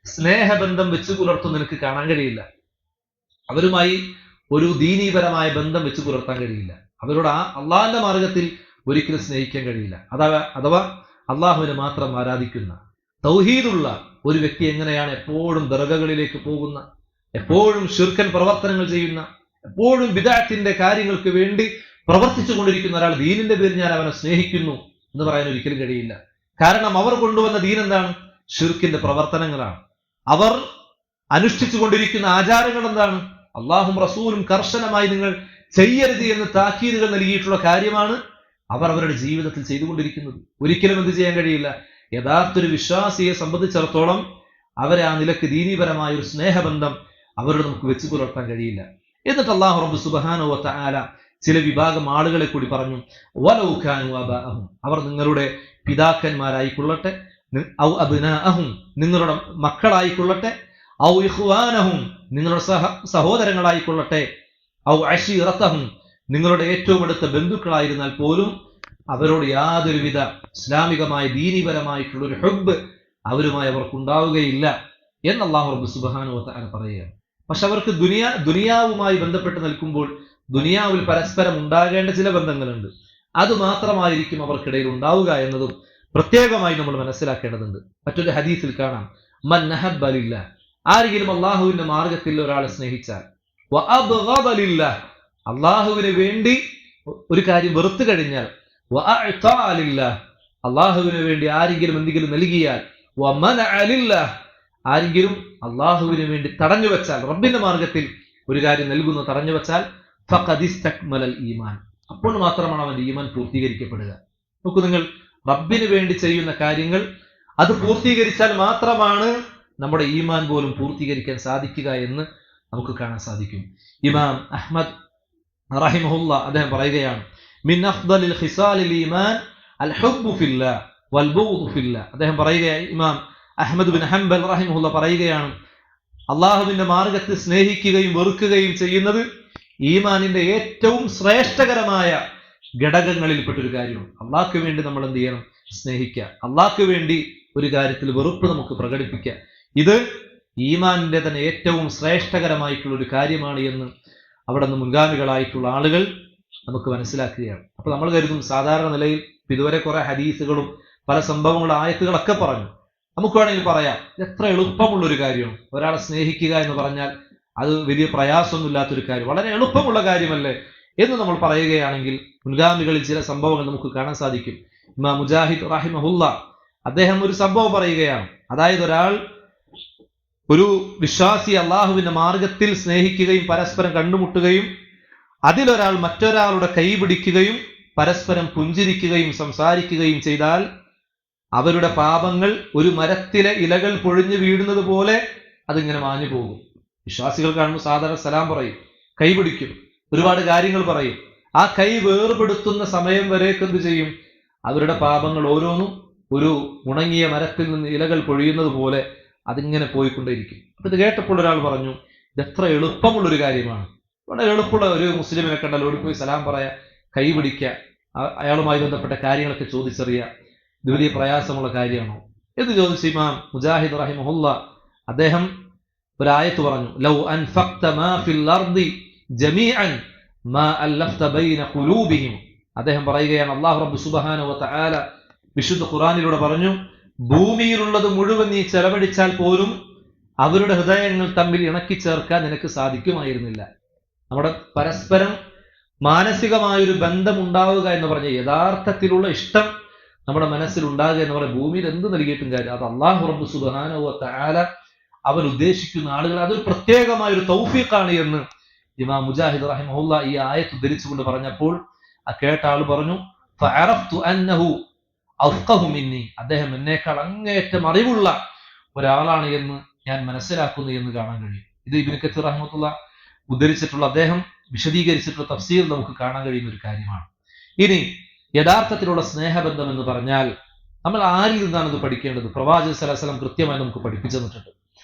സ്നേഹബന്ധം വെച്ച് പുലർത്തുന്ന നിനക്ക് കാണാൻ കഴിയില്ല. അവരുമായി ഒരു ദീനീപരമായ ബന്ധം വെച്ച് പുലർത്താൻ കഴിയില്ല. അവരോട് ആ അള്ളാഹിന്റെ മാർഗത്തിൽ ഒരിക്കലും സ്നേഹിക്കാൻ കഴിയില്ല. അഥവാ അള്ളാഹുവിനെ മാത്രം ആരാധിക്കുന്ന തൗഹീദുള്ള ഒരു വ്യക്തി എങ്ങനെയാണ് എപ്പോഴും ദർഗകളിലേക്ക് പോകുന്ന, എപ്പോഴും ശിർക്കൻ പ്രവർത്തനങ്ങൾ ചെയ്യുന്ന, എപ്പോഴും ബിദ്അത്തിന്റെ കാര്യങ്ങൾക്ക് വേണ്ടി പ്രവർത്തിച്ചു കൊണ്ടിരിക്കുന്ന ഒരാൾ ദീനിന്റെ പേരിൽ ഞാൻ അവനെ സ്നേഹിക്കുന്നു എന്ന് പറയാൻ ഒരിക്കലും കഴിയില്ല. കാരണം അവർ കൊണ്ടുവന്ന ദീൻ എന്താണ്? ശിർക്കിന്റെ പ്രവർത്തനങ്ങളാണ്. അവർ അനുഷ്ഠിച്ചു കൊണ്ടിരിക്കുന്ന ആചാരങ്ങൾ എന്താണ്? അള്ളാഹും റസൂലും കർശനമായി നിങ്ങൾ ചെയ്യരുത് എന്ന് താക്കീതുകൾ നൽകിയിട്ടുള്ള കാര്യമാണ് അവർ അവരുടെ ജീവിതത്തിൽ ചെയ്തുകൊണ്ടിരിക്കുന്നത്. ഒരിക്കലും എന്ത് ചെയ്യാൻ കഴിയില്ല? യഥാർത്ഥ ഒരു വിശ്വാസിയെ സംബന്ധിച്ചിടത്തോളം അവരെ ആ നിലക്ക് ദീനീപരമായ ഒരു സ്നേഹബന്ധം അവരോട് നമുക്ക് വെച്ചു പുലർത്താൻ കഴിയില്ല. എന്നിട്ട് അല്ലാഹു റബ്ബ് സുബ്ഹാനഹു വ തആല ചില വിഭാഗം ആളുകളെ കൂടി പറഞ്ഞു, വലൗ കാനു അബാഅഹും, അവർ നിങ്ങളുടെ പിതാക്കന്മാരായിക്കൊള്ളട്ടെ, ഔ അബ്നാഅഹും, നിങ്ങളുടെ മക്കളായിക്കൊള്ളട്ടെ, ഔ ഇഖ്വാനഹും, നിങ്ങളുടെ സഹോദരങ്ങളായിക്കൊള്ളട്ടെ, ഔ അശീറത്തഹും, നിങ്ങളുടെ ഏറ്റവും അടുത്ത ബന്ധുക്കളായിരുന്നാൽ പോലും അവരോട് യാതൊരുവിധ ഇസ്ലാമികമായ ദീനീപരമായിട്ടുള്ള ഒരു ഹുബ്ബ് അവരുമായി അവർക്കുണ്ടാവുകയില്ല എന്ന് അല്ലാഹു റബ്ബ് സുബ്ഹാനഹു വ തആല പറയുകയാണ്. പക്ഷെ അവർക്ക് ദുനിയാവുമായി ബന്ധപ്പെട്ട് നിൽക്കുമ്പോൾ ദുനിയാവിൽ പരസ്പരം ഉണ്ടാകേണ്ട ചില ബന്ധങ്ങളുണ്ട്. അത് മാത്രമായിരിക്കും അവർക്കിടയിൽ ഉണ്ടാവുക എന്നതും പ്രത്യേകമായി നമ്മൾ മനസ്സിലാക്കേണ്ടതുണ്ട്. മറ്റൊരു ഹദീസിൽ കാണാം, മൻ നഹബ്ബ ലില്ലാഹ്, ആരെങ്കിലും അള്ളാഹുവിന്റെ മാർഗത്തിൽ ഒരാളെ സ്നേഹിച്ചാൽ, വ അബ്ഗദ ലില്ലാഹ്, അള്ളാഹുവിന് വേണ്ടി ഒരു കാര്യം വെറുത്തു കഴിഞ്ഞാൽ, വ അഅ്താ ലില്ലാഹ്, അള്ളാഹുവിന് വേണ്ടി ആരെങ്കിലും എന്തെങ്കിലും നൽകിയാൽ, വ മനഅ ലില്ലാഹ്, ആരെങ്കിലും അള്ളാഹുവിന് വേണ്ടി തടഞ്ഞു വെച്ചാൽ, റബ്ബിന്റെ മാർഗത്തിൽ ഒരു കാര്യം നൽകുന്നു തടഞ്ഞു വെച്ചാൽ, ഫഖദ് ഇസ്തക്മലൽ ഈമാൻ, അപ്പോൾ മാത്രമാണ് അവന്റെ ഈമാൻ പൂർത്തീകരിക്കപ്പെടുക. നോക്കൂ നിങ്ങൾ, റബ്ബിന് വേണ്ടി ചെയ്യുന്ന കാര്യങ്ങൾ അത് പൂർത്തീകരിച്ചാൽ മാത്രമാണ് നമ്മുടെ ഈമാൻ പോലും പൂർത്തീകരിക്കാൻ സാധിക്കുക എന്ന് നമുക്ക് കാണാൻ സാധിക്കും. ഇമാം അഹ്മദ് റഹിമഹുല്ലാ അദ്ദേഹം പറയുകയാണ്, മിൻ അഫ്ദലിൽ ഖിസാലിൽ ഈമാൻ അൽ ഹുബ്ബു ഫില്ലാഹ് വൽ ബുഗ്ദു ഫില്ലാഹ്. അദ്ദേഹം പറയുകയാണ്, ഇമാം അഹ്മദ് ബിൻ ഹംബൽ റഹിമഹുല്ലാ പറയുകയാണ്, അള്ളാഹുവിന്റെ മാർഗത്തിൽ സ്നേഹിക്കുകയും വെറുക്കുകയും ചെയ്യുന്നത് ഈമാനിന്റെ ഏറ്റവും ശ്രേഷ്ഠകരമായ ഘടകങ്ങളിൽപ്പെട്ടൊരു കാര്യമാണ്. അള്ളാഹ്ക്ക് വേണ്ടി നമ്മൾ എന്ത് ചെയ്യണം? സ്നേഹിക്കുക. അള്ളാഹ്ക്ക് വേണ്ടി ഒരു കാര്യത്തിൽ വെറുപ്പ് നമുക്ക് പ്രകടിപ്പിക്കുക. ഇത് ഈമാനിന്റെ തന്നെ ഏറ്റവും ശ്രേഷ്ഠകരമായിട്ടുള്ള ഒരു കാര്യമാണ് എന്ന് അവിടെ നിന്ന് മുൻഗാമികളായിട്ടുള്ള ആളുകൾ നമുക്ക് മനസ്സിലാക്കുകയാണ്. അപ്പൊ നമ്മൾ കരുതും സാധാരണ നിലയിൽ ഇതുവരെ കുറെ ഹദീസുകളും പല സംഭവങ്ങളും ആയത്തുകളൊക്കെ പറഞ്ഞു. നമുക്ക് വേണമെങ്കിൽ പറയാം, എത്ര എളുപ്പമുള്ളൊരു കാര്യമാണ് ഒരാളെ സ്നേഹിക്കുക എന്ന് പറഞ്ഞാൽ. അത് വലിയ പ്രയാസമൊന്നുമില്ലാത്തൊരു കാര്യം, വളരെ എളുപ്പമുള്ള കാര്യമല്ലേ എന്ന് നമ്മൾ പറയുകയാണെങ്കിൽ മുൻഗാമികളിൽ ചില സംഭവങ്ങൾ നമുക്ക് കാണാൻ സാധിക്കും. ഇമാം മുജാഹിദ് റഹിമഹുല്ലാ അദ്ദേഹം ഒരു സംഭവം പറയുകയാണ്. അതായത് ഒരു വിശ്വാസി അള്ളാഹുവിന്റെ മാർഗത്തിൽ സ്നേഹിക്കുകയും പരസ്പരം കണ്ടുമുട്ടുകയും അതിലൊരാൾ മറ്റൊരാളുടെ കൈ പിടിക്കുകയും പരസ്പരം പുഞ്ചിരിക്കുകയും സംസാരിക്കുകയും ചെയ്താൽ അവരുടെ പാപങ്ങൾ ഒരു മരത്തിലെ ഇലകൾ പൊഴിഞ്ഞു വീഴുന്നത് പോലെ അതിങ്ങനെ മാഞ്ഞു പോകും. വിശ്വാസികൾ കാണുമ്പോൾ സാധാരണ സലാം പറയും, കൈ പിടിക്കും, ഒരുപാട് കാര്യങ്ങൾ പറയും. ആ കൈ വേർപെടുത്തുന്ന സമയം വരേക്ക് എന്ത് ചെയ്യും? അവരുടെ പാപങ്ങൾ ഓരോന്നും ഒരു ഉണങ്ങിയ മരത്തിൽ നിന്ന് ഇലകൾ പൊഴിയുന്നത് പോലെ അതിങ്ങനെ പോയിക്കൊണ്ടേയിരിക്കും. അപ്പൊ ഇത് കേട്ടപ്പോൾ ഒരാൾ പറഞ്ഞു, ഇത് എത്ര എളുപ്പമുള്ളൊരു കാര്യമാണ്. വളരെ എളുപ്പമുള്ള ഒരു മുസ്ലിമിനെ കണ്ടാൽ ഓടിപ്പോയി സലാം പറയാ, കൈ പിടിക്കുക, അയാളുമായി ബന്ധപ്പെട്ട കാര്യങ്ങളൊക്കെ ചോദിച്ചറിയുക. ഇത് വലിയ പ്രയാസമുള്ള കാര്യമാണോ എന്ന് ചോദിച്ച ഇമാം മുജാഹിദ് റഹിമഹുല്ലാ അദ്ദേഹം ഒരായത്ത് പറഞ്ഞു, ലൗ അൻഫഖ്ത മാ ഫിൽ അർദി ജമീഅൻ മാ അല്ലഫ്ത ബൈന ഖുലൂബിഹിം. അദ്ദേഹം പറയുകയാണ്, അല്ലാഹു റബ്ബ് സുബ്ഹാനഹു വ തആല വിശുദ്ധ ഖുർആനിലൂടെ പറഞ്ഞു, ഭൂമിയിലുള്ളത് മുഴുവൻ നീ ചെലവഴിച്ചാൽ പോലും അവരുടെ ഹൃദയങ്ങൾ തമ്മിൽ ഇണക്കി ചേർക്കാൻ നിനക്ക് സാധിക്കുമായിരുന്നില്ല. നമ്മുടെ പരസ്പരം മാനസികമായൊരു ബന്ധം ഉണ്ടാവുക എന്ന് പറഞ്ഞ യഥാർത്ഥത്തിലുള്ള ഇഷ്ടം നമ്മുടെ മനസ്സിൽ ഉണ്ടാകുക എന്ന് പറഞ്ഞ ഭൂമിയിൽ എന്ത് നൽകിയിട്ടും കാര്യം അത് അല്ലാഹു റബ്ബ് സുബ്ഹാനഹു വ തആല അവൻ ഉദ്ദേശിക്കുന്ന ആളുകൾ അതൊരു പ്രത്യേകമായ ഒരു തൗഫീഖാണ് എന്ന് ഇമാം മുജാഹിദ് റഹിമഹുല്ലാ ഈ ആയത്ത് ഉദ്ധരിച്ചുകൊണ്ട് പറഞ്ഞപ്പോൾ ആ കേട്ട ആൾ പറഞ്ഞു, ഫഅറഫ്തു അന്നഹു അഫ്ഖഹു മിന്നി, അദ്ദേഹം എന്നേക്കാൾ അങ്ങേയറ്റം അറിവുള്ള ഒരാളാണ് എന്ന് ഞാൻ മനസ്സിലാക്കുന്നു എന്ന് കാണാൻ കഴിയും. ഇത് ഇബ്നു കസീർ റഹിമഹുല്ലാ ഉദ്ധരിച്ചിട്ടുള്ള അദ്ദേഹം വിശദീകരിച്ചിട്ടുള്ള തഫ്സീർ നമുക്ക് കാണാൻ കഴിയുന്ന ഒരു കാര്യമാണ്. ഇനി യഥാർത്ഥത്തിലുള്ള സ്നേഹബന്ധം എന്ന് പറഞ്ഞാൽ നമ്മൾ ആരിൽ നിന്നാണ് ഇത് പഠിക്കേണ്ടത്? പ്രവാചകൻ സല്ലല്ലാഹു അലൈഹി വസല്ലം കൃത്യമായി നമുക്ക് പഠിപ്പിച്ചു തന്നിട്ടുണ്ട്.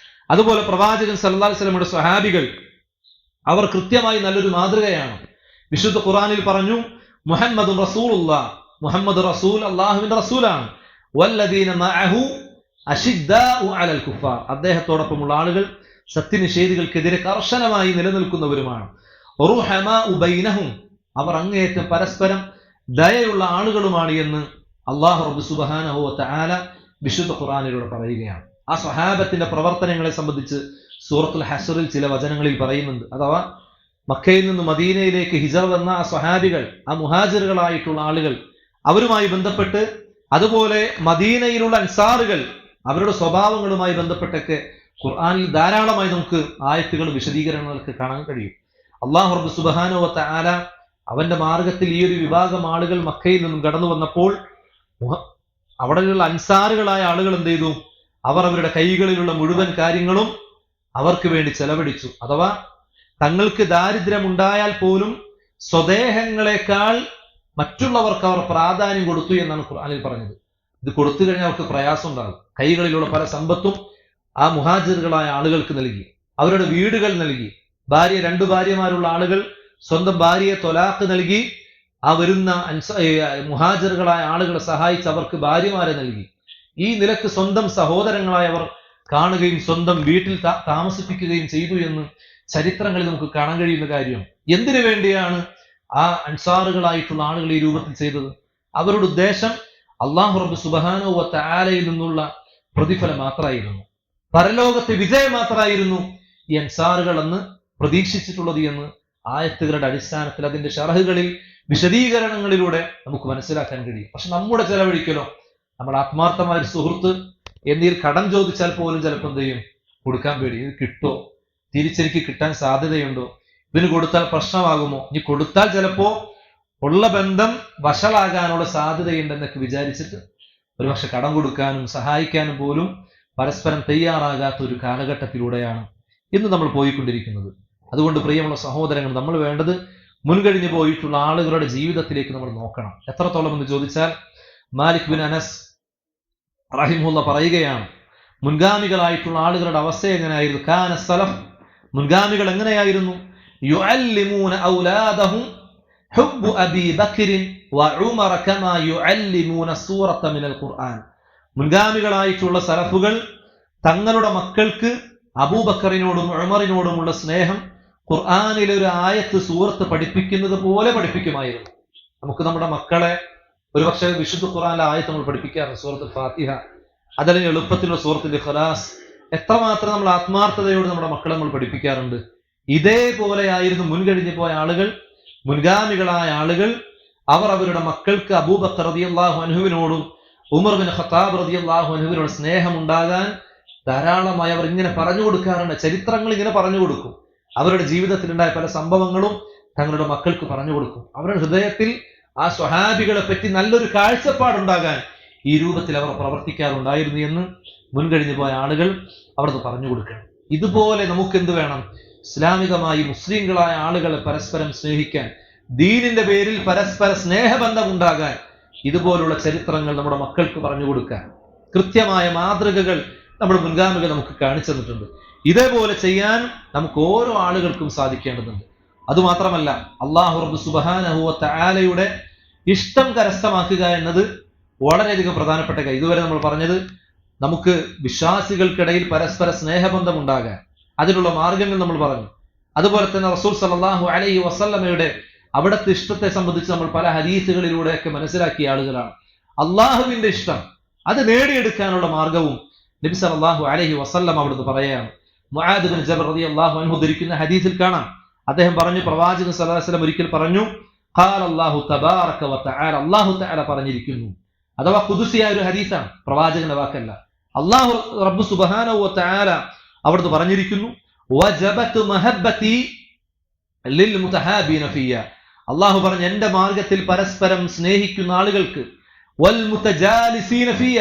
അതുപോലെ പ്രവാചകൻ സല്ലല്ലാഹു അലൈഹി വസല്ലമയുടെ സ്വഹാബികൾ അവർ കൃത്യമായി നല്ലൊരു മാതൃകയാണ്. വിശുദ്ധ ഖുർആനിൽ പറഞ്ഞു, മുഹമ്മദുൻ റസൂലുള്ളാഹ്, മുഹമ്മദ് റസൂൽ അല്ലാഹുവിന്റെ റസൂലാണ്. വല്ലദീന മഅഹു അശിദ്ദാഉ അലൽ കുഫാർ, അദ്ദേഹത്തോടൊപ്പമുള്ള ആളുകൾ സത്യനിഷേധികൾക്കെതിരെ കർശനമായി നിലനിൽക്കുന്നവരുമാണ്. റുഹമാഉ ബൈനഹും, അവർ അങ്ങേയറ്റം പരസ്പരം ദയയുള്ള ആളുകളുമാണ് എന്ന് അല്ലാഹു റബ്ബ് സുബ്ഹാനഹു വ തആല വിശുദ്ധ ഖുർആനിലൂടെ പറയുകയാണ്. ആ സ്വഹാബത്തിന്റെ പ്രവർത്തനങ്ങളെ സംബന്ധിച്ച് സൂറത്തുൽ ഹശ്റിൽ ചില വചനങ്ങളിൽ പറയുന്നുണ്ട്. അഥവാ മക്കയിൽ നിന്ന് മദീനയിലേക്ക് ഹിജറ വന്ന ആ സ്വഹാബികൾ, ആ മുഹാജിറുകളായിട്ടുള്ള ആളുകൾ, അവരുമായി ബന്ധപ്പെട്ട് അതുപോലെ മദീനയിലുള്ള അൻസാറുകൾ അവരുടെ സ്വഭാവങ്ങളുമായി ബന്ധപ്പെട്ടൊക്കെ ഖുർആനിൽ ധാരാളമായി നമുക്ക് ആയത്തുകൾ വിശദീകരണങ്ങൾക്ക് കാണാൻ കഴിയും. അല്ലാഹു റബ്ബ് സുബ്ഹാനഹു വ തആല അവന്റെ മാർഗത്തിൽ ഈ ഒരു വിഭാഗം ആളുകൾ മക്കയിൽ നിന്നും കടന്നു വന്നപ്പോൾ അവിടെയുള്ള അൻസാറുകളായ ആളുകൾ എന്ത് ചെയ്തു? അവർ അവരുടെ കൈകളിലുള്ള മുഴുവൻ കാര്യങ്ങളും അവർക്ക് വേണ്ടി ചെലവഴിച്ചു. അഥവാ തങ്ങൾക്ക് ദാരിദ്ര്യമുണ്ടായാൽ പോലും സ്വദേഹങ്ങളെക്കാൾ മറ്റുള്ളവർക്ക് അവർ പ്രാധാന്യം കൊടുത്തു എന്നാണ് ഖുർആനിൽ പറഞ്ഞത്. ഇത് കൊടുത്തു കഴിഞ്ഞാൽ അവർക്ക് പ്രയാസം ഉണ്ടാകും. കൈകളിലുള്ള പല സമ്പത്തും ആ മുഹാജിറുകളായ ആളുകൾക്ക് നൽകി, അവരുടെ വീടുകൾ നൽകി. രണ്ടു ഭാര്യമാരുള്ള ആളുകൾ സ്വന്തം ഭാര്യയെ തൊലാഖ് നൽകി ആ വരുന്ന മുഹാജിറുകളായ ആളുകളെ സഹായിച്ച് അവർക്ക് ഭാര്യമാരെ നൽകി. ഈ നിലക്ക് സ്വന്തം സഹോദരങ്ങളായി അവർ കാണുകയും സ്വന്തം വീട്ടിൽ താമസിപ്പിക്കുകയും ചെയ്തു എന്ന് ചരിത്രങ്ങളിൽ നമുക്ക് കാണാൻ കഴിയുന്ന കാര്യം. എന്തിനു വേണ്ടിയാണ് ആ അൻസാറുകളായിട്ടുള്ള ആളുകൾ ഈ രൂപത്തിൽ ചെയ്തത്? അവരുടെ ഉദ്ദേശം അല്ലാഹു റബ്ബ് സുബ്ഹാനഹു വ തആലയിൽ നിന്നുള്ള പ്രതിഫലം മാത്രമായിരുന്നു, പരലോകത്തെ വിജയം മാത്രമായിരുന്നു ഈ അൻസാറുകൾ എന്ന് പ്രതീക്ഷിച്ചിട്ടുള്ളത് എന്ന് ആയത്തുകളുടെ അടിസ്ഥാനത്തിൽ അതിന്റെ ഷറഹുകളിൽ വിശദീകരണങ്ങളിലൂടെ നമുക്ക് മനസ്സിലാക്കാൻ കഴിയും. പക്ഷെ നമ്മുടെ ചെലവഴിക്കലോ, നമ്മൾ ആത്മാർത്ഥമായ ഒരു സുഹൃത്ത് എന്തെങ്കിലും കടം ചോദിച്ചാൽ പോലും ചിലപ്പോൾ എന്ത് ചെയ്യും? കൊടുക്കാൻ പേടി. ഇത് കിട്ടോ, തിരിച്ചെനിക്ക് കിട്ടാൻ സാധ്യതയുണ്ടോ, ഇതിന് കൊടുത്താൽ പ്രശ്നമാകുമോ, ഇനി കൊടുത്താൽ ചിലപ്പോ ഉള്ള ബന്ധം വഷളാകാനുള്ള സാധ്യതയുണ്ടെന്നൊക്കെ വിചാരിച്ചിട്ട് ഒരുപക്ഷെ കടം കൊടുക്കാനും സഹായിക്കാനും പോലും പരസ്പരം തയ്യാറാകാത്ത ഒരു കാലഘട്ടത്തിലൂടെയാണ് ഇന്ന് നമ്മൾ പോയിക്കൊണ്ടിരിക്കുന്നത്. അതുകൊണ്ട് പ്രിയമുള്ള സഹോദരങ്ങൾ, നമ്മൾ വേണ്ടത് മുൻകഴിഞ്ഞു പോയിട്ടുള്ള ആളുകളുടെ ജീവിതത്തിലേക്ക് നമ്മൾ നോക്കണം. എത്രത്തോളം എന്ന് ചോദിച്ചാൽ, മാലിക് ബിൻ അനസ് റഹിമഹുല്ലാഹ് പറയുകയാണ്, മുൻഗാമികളായിട്ടുള്ള ആളുകളുടെ അവസ്ഥ എങ്ങനെയായിരുന്നു? കാന സലഫ്, മുൻഗാമികൾ എങ്ങനെയായിരുന്നു? യുഅല്ലിമൂന ഔലാദഹും ഹുബ്ബു അബീ ബക്രിൻ വ ഉമർ കമാ യുഅല്ലിമൂന സൂറത മിനൽ ഖുർആൻ. മുൻഗാമികളായിട്ടുള്ള സലഫുകൾ തങ്ങളുടെ മക്കൾക്ക് അബൂബക്കറിനോടും ഉമറിനോടുമുള്ള സ്നേഹം ഖുർആനിലെ ഒരു ആയത്ത് സൂറത്ത് പഠിപ്പിക്കുന്നത് പോലെ പഠിപ്പിക്കുമായിരുന്നു. നമുക്ക് നമ്മുടെ മക്കളെ ഒരുപക്ഷെ വിശുദ്ധ ഖുർആനിലെ ആയത്ത് നമ്മൾ പഠിപ്പിക്കാറുണ്ട്, സൂറത്തുൽ ഫാത്തിഹ, അതല്ലെങ്കിൽ എളുപ്പത്തിലുള്ള സൂറത്തുൽ ഇഖ്ലാസ്. എത്രമാത്രം നമ്മൾ ആത്മാർത്ഥതയോട് നമ്മുടെ മക്കളെ നമ്മൾ പഠിപ്പിക്കാറുണ്ട്. ഇതേപോലെയായിരുന്നു മുൻകഴിഞ്ഞു പോയ ആളുകൾ, മുൻഗാമികളായ ആളുകൾ. അവർ അവരുടെ മക്കൾക്ക് അബൂബക്കർ റളിയല്ലാഹു അൻഹുവിനോടും ഉമർ ബിൻ ഖത്താബ് റളിയല്ലാഹു അൻഹുവിനോട് സ്നേഹം ഉണ്ടാകാൻ ധാരാളമായി അവർ ഇങ്ങനെ പറഞ്ഞു കൊടുക്കാറുണ്ട്. ചരിത്രങ്ങൾ ഇങ്ങനെ പറഞ്ഞു കൊടുക്കും. അവരുടെ ജീവിതത്തിലുണ്ടായ പല സംഭവങ്ങളും തങ്ങളുടെ മക്കൾക്ക് പറഞ്ഞു കൊടുക്കും. അവരുടെ ഹൃദയത്തിൽ ആ സ്വഹാബികളെ പറ്റി നല്ലൊരു കാഴ്ചപ്പാടുണ്ടാകാൻ ഈ രൂപത്തിൽ അവർ പ്രവർത്തിക്കാറുണ്ടായിരുന്നു എന്ന് മുൻകഴിഞ്ഞു പോയ ആളുകൾ അവിടുന്ന് പറഞ്ഞു കൊടുക്കണം. ഇതുപോലെ നമുക്ക് എന്ത് വേണം? ഇസ്ലാമികമായി മുസ്ലിങ്ങളായ ആളുകളെ പരസ്പരം സ്നേഹിക്കാൻ, ദീനിന്റെ പേരിൽ പരസ്പര സ്നേഹബന്ധം ഉണ്ടാകാൻ ഇതുപോലുള്ള ചരിത്രങ്ങൾ നമ്മുടെ മക്കൾക്ക് പറഞ്ഞു കൊടുക്കാൻ കൃത്യമായ മാതൃകകൾ നമ്മുടെ മുൻഗാമികൾ നമുക്ക് കാണിച്ചു തന്നിട്ടുണ്ട്. ഇതേപോലെ ചെയ്യാൻ നമുക്ക് ഓരോ ആളുകൾക്കും സാധിക്കേണ്ടതുണ്ട്. അതുമാത്രമല്ല, അല്ലാഹു റബ്ബ് സുബ്ഹാനഹു വ തആലയുടെ ഇഷ്ടം കരസ്ഥമാക്കുക എന്നത് വളരെയധികം പ്രധാനപ്പെട്ട കാര്യം. ഇതുവരെ നമ്മൾ പറഞ്ഞത് നമുക്ക് വിശ്വാസികൾക്കിടയിൽ പരസ്പര സ്നേഹബന്ധം ഉണ്ടാകാൻ അതിനുള്ള മാർഗങ്ങൾ നമ്മൾ പറഞ്ഞു. അതുപോലെ തന്നെ റസൂൽ സല്ലല്ലാഹു അലൈഹി വസല്ലമയുടെ അവിടുത്തെ ഇഷ്ടത്തെ സംബന്ധിച്ച് നമ്മൾ പല ഹദീസുകളിലൂടെയൊക്കെ മനസ്സിലാക്കിയ ആളുകളാണ്. അള്ളാഹുവിന്റെ ഇഷ്ടം അത് നേടിയെടുക്കാനുള്ള മാർഗവും നബി സല്ലല്ലാഹു അലൈഹി വസല്ലം അവിടുന്ന് പറയുകയാണ്. മുആദ് ബിൻ ജബൽ റളിയല്ലാഹു അൻഹു ധരിക്കുന്ന ഹദീസിൽ കാണാം, അദ്ദേഹം പറഞ്ഞു, പ്രവാചകൻ സല്ലല്ലാഹു അലൈഹി വസല്ലം ഒരിക്കൽ പറഞ്ഞു, ഖാല അല്ലാഹു തബാറക വ തആല, അല്ലാഹു തആല പറഞ്ഞിരിക്കുന്നു. അഥവാ ഖുദ്സിയായ ഒരു ഹദീസാണ്, പ്രവാചകന്റെ വാക്കല്ല. അല്ലാഹു റബ്ബ് സുബ്ഹാനഹു വ തആല അവിടുന്ന് പറഞ്ഞിരിക്കുന്നു, വജബതു മഹബ്ബതി ലിൽ മുതഹാബീന ഫിയ. അല്ലാഹു പറഞ്ഞു, എന്റെ മാർഗത്തിൽ പരസ്പരം സ്നേഹിക്കുന്ന ആളുകൾക്ക്, വൽ മുതജാലിസീന ഫിയ,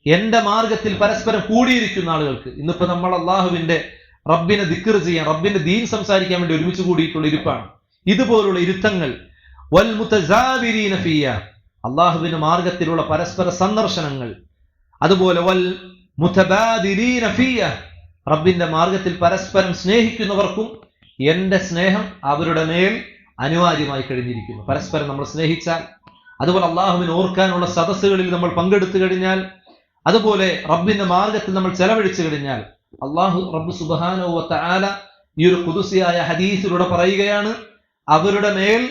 എന്റെ മാർഗത്തിൽ പരസ്പരം കൂടിയിരിക്കുന്ന ആളുകൾക്ക്. ഇന്നിപ്പോ നമ്മൾ അള്ളാഹുവിന്റെ റബ്ബിനെ ദിക്ർ ചെയ്യാൻ, റബ്ബിന്റെ ദീൻ സംസാരിക്കാൻ വേണ്ടി ഒരുമിച്ച് കൂടിയിട്ടുള്ള ഇരിപ്പാണ്. ഇതുപോലുള്ള ഇരുത്തങ്ങൾ. വൽ മുതസാബിരീന ഫിയ, അള്ളാഹുവിന്റെ മാർഗത്തിലുള്ള പരസ്പര സന്ദർശനങ്ങൾ. അതുപോലെ വൽ മുതബാദിലീന ഫിയ, റബ്ബിന്റെ മാർഗത്തിൽ പരസ്പരം സ്നേഹിക്കുന്നവർക്കും എന്റെ സ്നേഹം അവരുടെ മേൽ അനിവാര്യമായി കഴിഞ്ഞിരിക്കുന്നു. പരസ്പരം നമ്മൾ സ്നേഹിച്ചാൽ, അതുപോലെ അള്ളാഹുവിനെ ഓർക്കാനുള്ള സദസ്സുകളിൽ നമ്മൾ പങ്കെടുത്തു കഴിഞ്ഞാൽ, അതുപോലെ റബ്ബിന്റെ മാർഗത്തിൽ നമ്മൾ ചെലവഴിച്ചു കഴിഞ്ഞാൽ, അള്ളാഹു റബ്ബ് സുബ്ഹാനഹു വ തആല ഈ ഒരു ഖുദ്സിയായ ഹദീസിലൂടെ പറയുകയാണ്, അവരുടെ മേൽ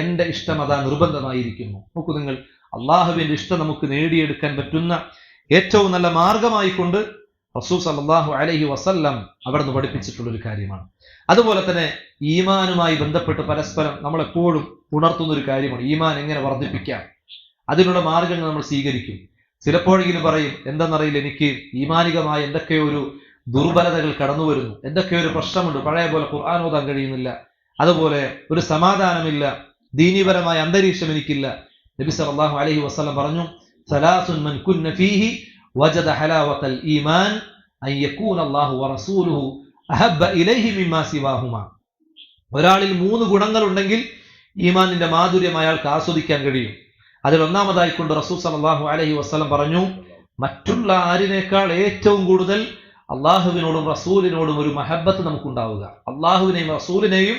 എന്റെ ഇഷ്ടം അതാ നിർബന്ധമായിരിക്കുന്നു. നോക്കൂ നിങ്ങൾ, അള്ളാഹുവിന്റെ ഇഷ്ടം നമുക്ക് നേടിയെടുക്കാൻ പറ്റുന്ന ഏറ്റവും നല്ല മാർഗമായി കൊണ്ട് റസൂൽ സല്ലല്ലാഹു അലൈഹി വസല്ലം അവിടുന്ന് പഠിപ്പിച്ചിട്ടുള്ള ഒരു കാര്യമാണ്. അതുപോലെ തന്നെ ഈമാനുമായി ബന്ധപ്പെട്ട് പരസ്പരം നമ്മൾ എപ്പോഴും ഉണർത്തുന്ന ഒരു കാര്യമാണ്, ഈമാൻ എങ്ങനെ വർദ്ധിപ്പിക്കാം, അതിനുള്ള മാർഗങ്ങൾ നമ്മൾ സ്വീകരിക്കും. ചിലപ്പോഴെങ്കിലും പറയും, എന്തെന്നറിയില്ല, എനിക്ക് ഈമാനികമായ എന്തൊക്കെയോ ഒരു ദുർബലതകൾ കടന്നു വരുന്നു, എന്തൊക്കെയോ ഒരു പ്രശ്നമുണ്ട്, പഴയ പോലെ ഖുർആൻ ഓതാൻ കഴിയുന്നില്ല, അതുപോലെ ഒരു സമാധാനമില്ല, ദീനീപരമായ അന്തരീക്ഷം എനിക്കില്ല. നബി സല്ലല്ലാഹു അലൈഹി വസല്ലം പറഞ്ഞു, സലാസുൻ മൻ കുന്ന ഫീഹി വജദ ഹലാവത്തൽ ഈമാൻ അൻ യകൂന അല്ലാഹു വറസൂലുഹു അഹബ്ബ ഇലൈഹി മിമ്മാ സിവാഹുമാ. ഒരാളിൽ 3 ഗുണങ്ങൾ ഉണ്ടെങ്കിൽ ഈമാനിന്റെ മാധുര്യം അയാൾക്ക് ആസ്വദിക്കാൻ കഴിയും. അതിൽ ഒന്നാമതായിക്കൊണ്ട് റസൂൽ സല്ലല്ലാഹു അലൈഹി വസല്ലം പറഞ്ഞു, മറ്റുള്ള ആരിനേക്കാൾ ഏറ്റവും കൂടുതൽ അള്ളാഹുവിനോടും റസൂലിനോടും ഒരു മഹബത്ത് നമുക്കുണ്ടാവുക. അള്ളാഹുവിനെയും റസൂലിനെയും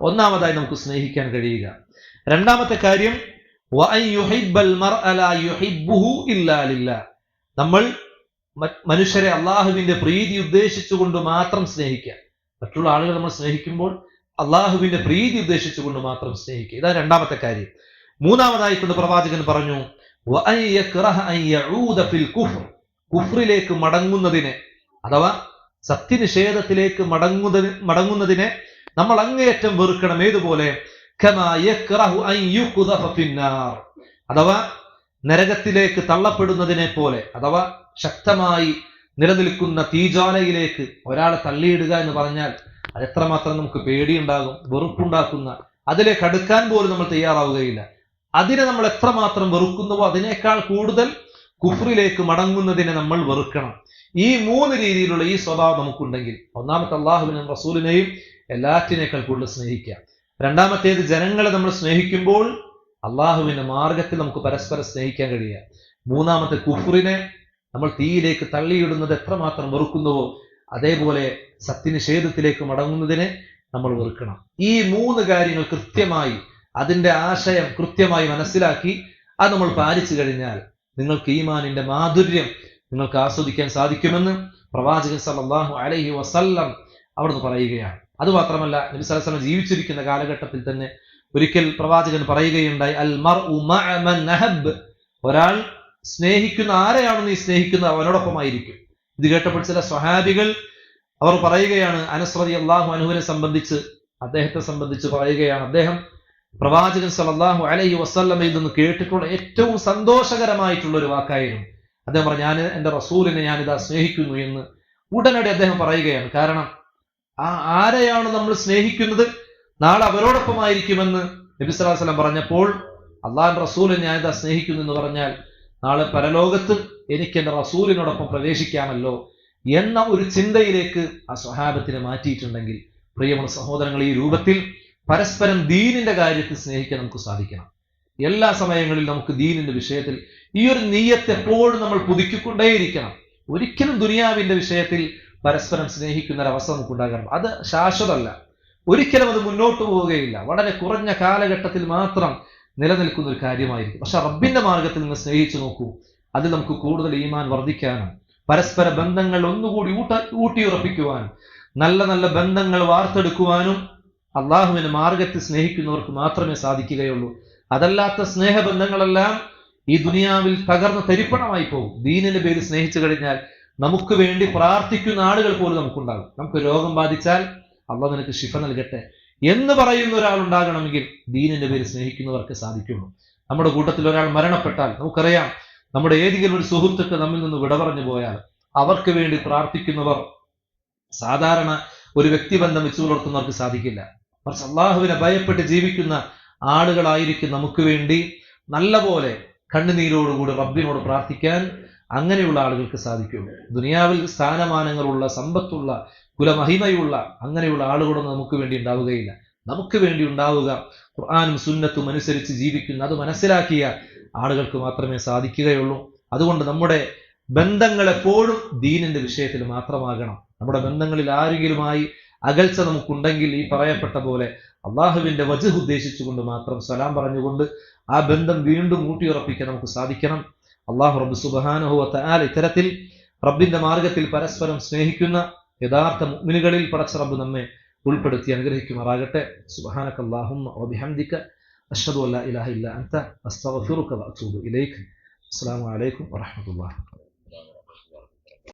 ഒന്നാമതായി നമുക്ക് സ്നേഹിക്കാൻ കഴിയുക. രണ്ടാമത്തെ കാര്യം, നമ്മൾ മനുഷ്യരെ അള്ളാഹുവിന്റെ പ്രീതി ഉദ്ദേശിച്ചുകൊണ്ട് മാത്രം സ്നേഹിക്കുക. മറ്റുള്ള ആളുകൾ നമ്മൾ സ്നേഹിക്കുമ്പോൾ അള്ളാഹുവിന്റെ പ്രീതി ഉദ്ദേശിച്ചുകൊണ്ട് മാത്രം സ്നേഹിക്കുക. ഇതാണ് രണ്ടാമത്തെ കാര്യം. മൂന്നാമതായിക്കൊണ്ട് പ്രവാചകൻ പറഞ്ഞു, കുഫ്രിലേക്ക് മടങ്ങുന്നതിനെ അഥവാ സത്യനിഷേധത്തിലേക്ക് മടങ്ങുന്നതിനെ നമ്മൾ അങ്ങേയറ്റം വെറുക്കണം. ഏതുപോലെ? അഥവാ നരകത്തിലേക്ക് തള്ളപ്പെടുന്നതിനെ പോലെ, അഥവാ ശക്തമായി നിലനിൽക്കുന്ന തീജ്വാലയിലേക്ക് ഒരാളെ തള്ളിയിടുക എന്ന് പറഞ്ഞാൽ അത് എത്രമാത്രം നമുക്ക് പേടിയുണ്ടാകും, വെറുപ്പുണ്ടാക്കുന്ന, അതിലേക്ക് അടുക്കാൻ പോലും നമ്മൾ തയ്യാറാവുകയില്ല. അതിനെ നമ്മൾ എത്രമാത്രം വെറുക്കുന്നുവോ അതിനേക്കാൾ കൂടുതൽ കുഫ്രിലേക്ക് മടങ്ങുന്നതിനെ നമ്മൾ വെറുക്കണം. ഈ 3 രീതിയിലുള്ള ഈ സ്വഭാവം നമുക്കുണ്ടെങ്കിൽ, ഒന്നാമത്തെ അള്ളാഹുവിനെയും റസൂലിനെയും എല്ലാറ്റിനേക്കാൾ കൂടുതൽ സ്നേഹിക്കുക. രണ്ടാമത്തേത്, ജനങ്ങളെ നമ്മൾ സ്നേഹിക്കുമ്പോൾ അള്ളാഹുവിന്റെ മാർഗത്തിൽ നമുക്ക് പരസ്പരം സ്നേഹിക്കാൻ കഴിയുക. മൂന്നാമത്തെ, കുഫ്രിനെ നമ്മൾ തീയിലേക്ക് തള്ളിയിടുന്നത് എത്രമാത്രം വെറുക്കുന്നുവോ അതേപോലെ സത്യനിഷേധത്തിലേക്ക് മടങ്ങുന്നതിനെ നമ്മൾ വെറുക്കണം. ഈ 3 കാര്യങ്ങൾ കൃത്യമായി, അതിന്റെ ആശയം കൃത്യമായി മനസ്സിലാക്കി അത് നമ്മൾ പാലിച്ചു കഴിഞ്ഞാൽ നിങ്ങൾക്ക് ഈമാനിന്റെ മാധുര്യം നിങ്ങൾക്ക് ആസ്വദിക്കാൻ സാധിക്കുമെന്ന് പ്രവാചകൻ സല്ലല്ലാഹു അലൈഹി വസല്ലം അവിടുന്ന് പറയുകയാണ്. അതുമാത്രമല്ല, നബി സല്ലല്ലാഹു അലൈഹി വസല്ലം ജീവിച്ചിരിക്കുന്ന കാലഘട്ടത്തിൽ തന്നെ ഒരിക്കൽ പ്രവാചകൻ പറയുകയുണ്ടായി, അൽ മർഉ മഅ മൻ അഹബ്ബ്, ഒരാൾ സ്നേഹിക്കുന്ന ആരെയാണ് നീ സ്നേഹിക്കുന്നത് അവനോടൊപ്പമായിരിക്കും. ഇത് കേട്ടപ്പോൾ ചില സ്വഹാബികൾ അവർ പറയുകയാണ്, അനസ് റളിയല്ലാഹു അൻഹുവിനെ സംബന്ധിച്ച്, അദ്ദേഹത്തെ സംബന്ധിച്ച് പറയുകയാണ്, അദ്ദേഹം പ്രവാചകൻ സല്ലല്ലാഹു അലൈഹി വസല്ലമയിൽ നിന്ന് കേട്ടിട്ടുള്ള ഏറ്റവും സന്തോഷകരമായിട്ടുള്ള ഒരു വാക്കായിരുന്നു. അദ്ദേഹം പറഞ്ഞു, ഞാൻ എൻ്റെ റസൂലിനെ ഞാനിതാ സ്നേഹിക്കുന്നു എന്ന് ഉടനടി അദ്ദേഹം പറയുകയാണ്. കാരണം ആരെയാണ് നമ്മൾ സ്നേഹിക്കുന്നത് നാളെ അവരോടൊപ്പമായിരിക്കുമെന്ന് നബി സല്ലല്ലാഹു അലൈഹി വസല്ലം പറഞ്ഞപ്പോൾ, അള്ളാഹുവിന്റെ റസൂലിനെ ഞാനിതാ സ്നേഹിക്കുന്നു എന്ന് പറഞ്ഞാൽ നാളെ പരലോകത്ത് എനിക്ക് എൻ്റെ റസൂലിനോടൊപ്പം പ്രവേശിക്കാമല്ലോ എന്ന ഒരു ചിന്തയിലേക്ക് ആ സ്വഹാബത്തിനെ മാറ്റിയിട്ടുണ്ടെങ്കിൽ, പ്രിയമുള്ള സഹോദരങ്ങൾ, ഈ രൂപത്തിൽ പരസ്പരം ദീനിന്റെ കാര്യത്തിൽ സ്നേഹിക്കാൻ നമുക്ക് സാധിക്കണം. എല്ലാ സമയങ്ങളിലും നമുക്ക് ദീനിന്റെ വിഷയത്തിൽ ഈ ഒരു നീയത്ത് എപ്പോഴും നമ്മൾ പുതുക്കിക്കൊണ്ടേയിരിക്കണം. ഒരിക്കലും ദുനിയാവിന്റെ വിഷയത്തിൽ പരസ്പരം സ്നേഹിക്കുന്ന ഒരവസ്ഥ നമുക്ക് ഉണ്ടാകണം. അത് ശാശ്വതമല്ല, ഒരിക്കലും അത് മുന്നോട്ട് പോവുകയില്ല. വളരെ കുറഞ്ഞ കാലഘട്ടത്തിൽ മാത്രം നിലനിൽക്കുന്ന ഒരു കാര്യമായിരിക്കും. പക്ഷെ റബ്ബിന്റെ മാർഗത്തിൽ നിന്ന് സ്നേഹിച്ചു നോക്കൂ, അതിൽ നമുക്ക് കൂടുതൽ ഈമാൻ വർദ്ധിക്കാനും പരസ്പര ബന്ധങ്ങൾ ഒന്നുകൂടി ഊട്ടിയുറപ്പിക്കുവാനും നല്ല നല്ല ബന്ധങ്ങൾ വാർത്തെടുക്കുവാനും അള്ളാഹുവിന്റെ മാർഗത്തിൽ സ്നേഹിക്കുന്നവർക്ക് മാത്രമേ സാധിക്കുകയുള്ളൂ. അതല്ലാത്ത സ്നേഹബന്ധങ്ങളെല്ലാം ഈ ദുനിയാവിൽ തകർന്ന് തരിപ്പണമായി പോകും. ദീനിന്റെ പേരിൽ സ്നേഹിച്ചു കഴിഞ്ഞാൽ നമുക്ക് വേണ്ടി പ്രാർത്ഥിക്കുന്ന ആളുകൾ പോലും നമുക്കുണ്ടാകും. നമുക്ക് രോഗം ബാധിച്ചാൽ അള്ളാഹു നിനക്ക് ശിഫ നൽകട്ടെ എന്ന് പറയുന്ന ഒരാൾ ഉണ്ടാകണമെങ്കിൽ ദീനിന്റെ പേരിൽ സ്നേഹിക്കുന്നവർക്ക് സാധിക്കുള്ളൂ. നമ്മുടെ കൂട്ടത്തിൽ ഒരാൾ മരണപ്പെട്ടാൽ നമുക്കറിയാം, നമ്മുടെ ഏതെങ്കിലും ഒരു സുഹൃത്തുക്ക് നമ്മിൽ നിന്ന് വിട പറഞ്ഞു പോയാൽ അവർക്ക് വേണ്ടി പ്രാർത്ഥിക്കുന്നവർ സാധാരണ ഒരു വ്യക്തിബന്ധം വെച്ചു പുലർത്തുന്നവർക്ക് സാധിക്കില്ല. മറിച്ച് അള്ളാഹുവിനെ ഭയപ്പെട്ട് ജീവിക്കുന്ന ആളുകളായിരിക്കും നമുക്ക് വേണ്ടി നല്ല പോലെ കണ്ണുനീരോടുകൂടി റബ്ബിനോട് പ്രാർത്ഥിക്കാൻ അങ്ങനെയുള്ള ആളുകൾക്ക് സാധിക്കുള്ളൂ. ദുനിയാവിൽ സ്ഥാനമാനങ്ങളുള്ള, സമ്പത്തുള്ള, കുലമഹിമയുള്ള അങ്ങനെയുള്ള ആളുകളൊന്നും നമുക്ക് വേണ്ടി ഉണ്ടാവുകയില്ല. നമുക്ക് വേണ്ടി ഉണ്ടാവുക ഖുർആനും സുന്നത്തും അനുസരിച്ച് ജീവിക്കുന്ന, അത് മനസ്സിലാക്കിയ ആളുകൾക്ക് മാത്രമേ സാധിക്കുകയുള്ളൂ. അതുകൊണ്ട് നമ്മുടെ ബന്ധങ്ങൾ എപ്പോഴും ദീനിന്റെ വിഷയത്തിൽ മാത്രമാകണം. നമ്മുടെ ബന്ധങ്ങളിൽ ആരെങ്കിലുമായി അകൽച്ച നമുക്കുണ്ടെങ്കിൽ ഈ പറയപ്പെട്ട പോലെ അള്ളാഹുവിന്റെ വജ്ഹ് ഉദ്ദേശിച്ചുകൊണ്ട് മാത്രം സലാം പറഞ്ഞുകൊണ്ട് ആ ബന്ധം വീണ്ടും ഊട്ടിയുറപ്പിക്കാൻ നമുക്ക് സാധിക്കണം. അള്ളാഹു റബ്ബ് സുബ്ഹാനഹു വ തആല ഇത്തരത്തിൽ റബ്ബിന്റെ മാർഗത്തിൽ പരസ്പരം സ്നേഹിക്കുന്ന യഥാർത്ഥ മുഅ്മിനുകളിൽ പടച്ച റബ്ബ് നമ്മെ ഉൾപ്പെടുത്തി അനുഗ്രഹിക്കുമാറാകട്ടെ. സുബ്ഹാനകല്ലാഹുമ്മ വ ബിഹംദിക അഷ്ഹദു അല്ലാ ഇലാഹ ഇല്ലാ അൻത അസ്തഗ്ഫിറുക വ അതൂബു ഇലൈക്. അസ്സലാമു അലൈക്കും വറഹ്മത്തുള്ളാഹി.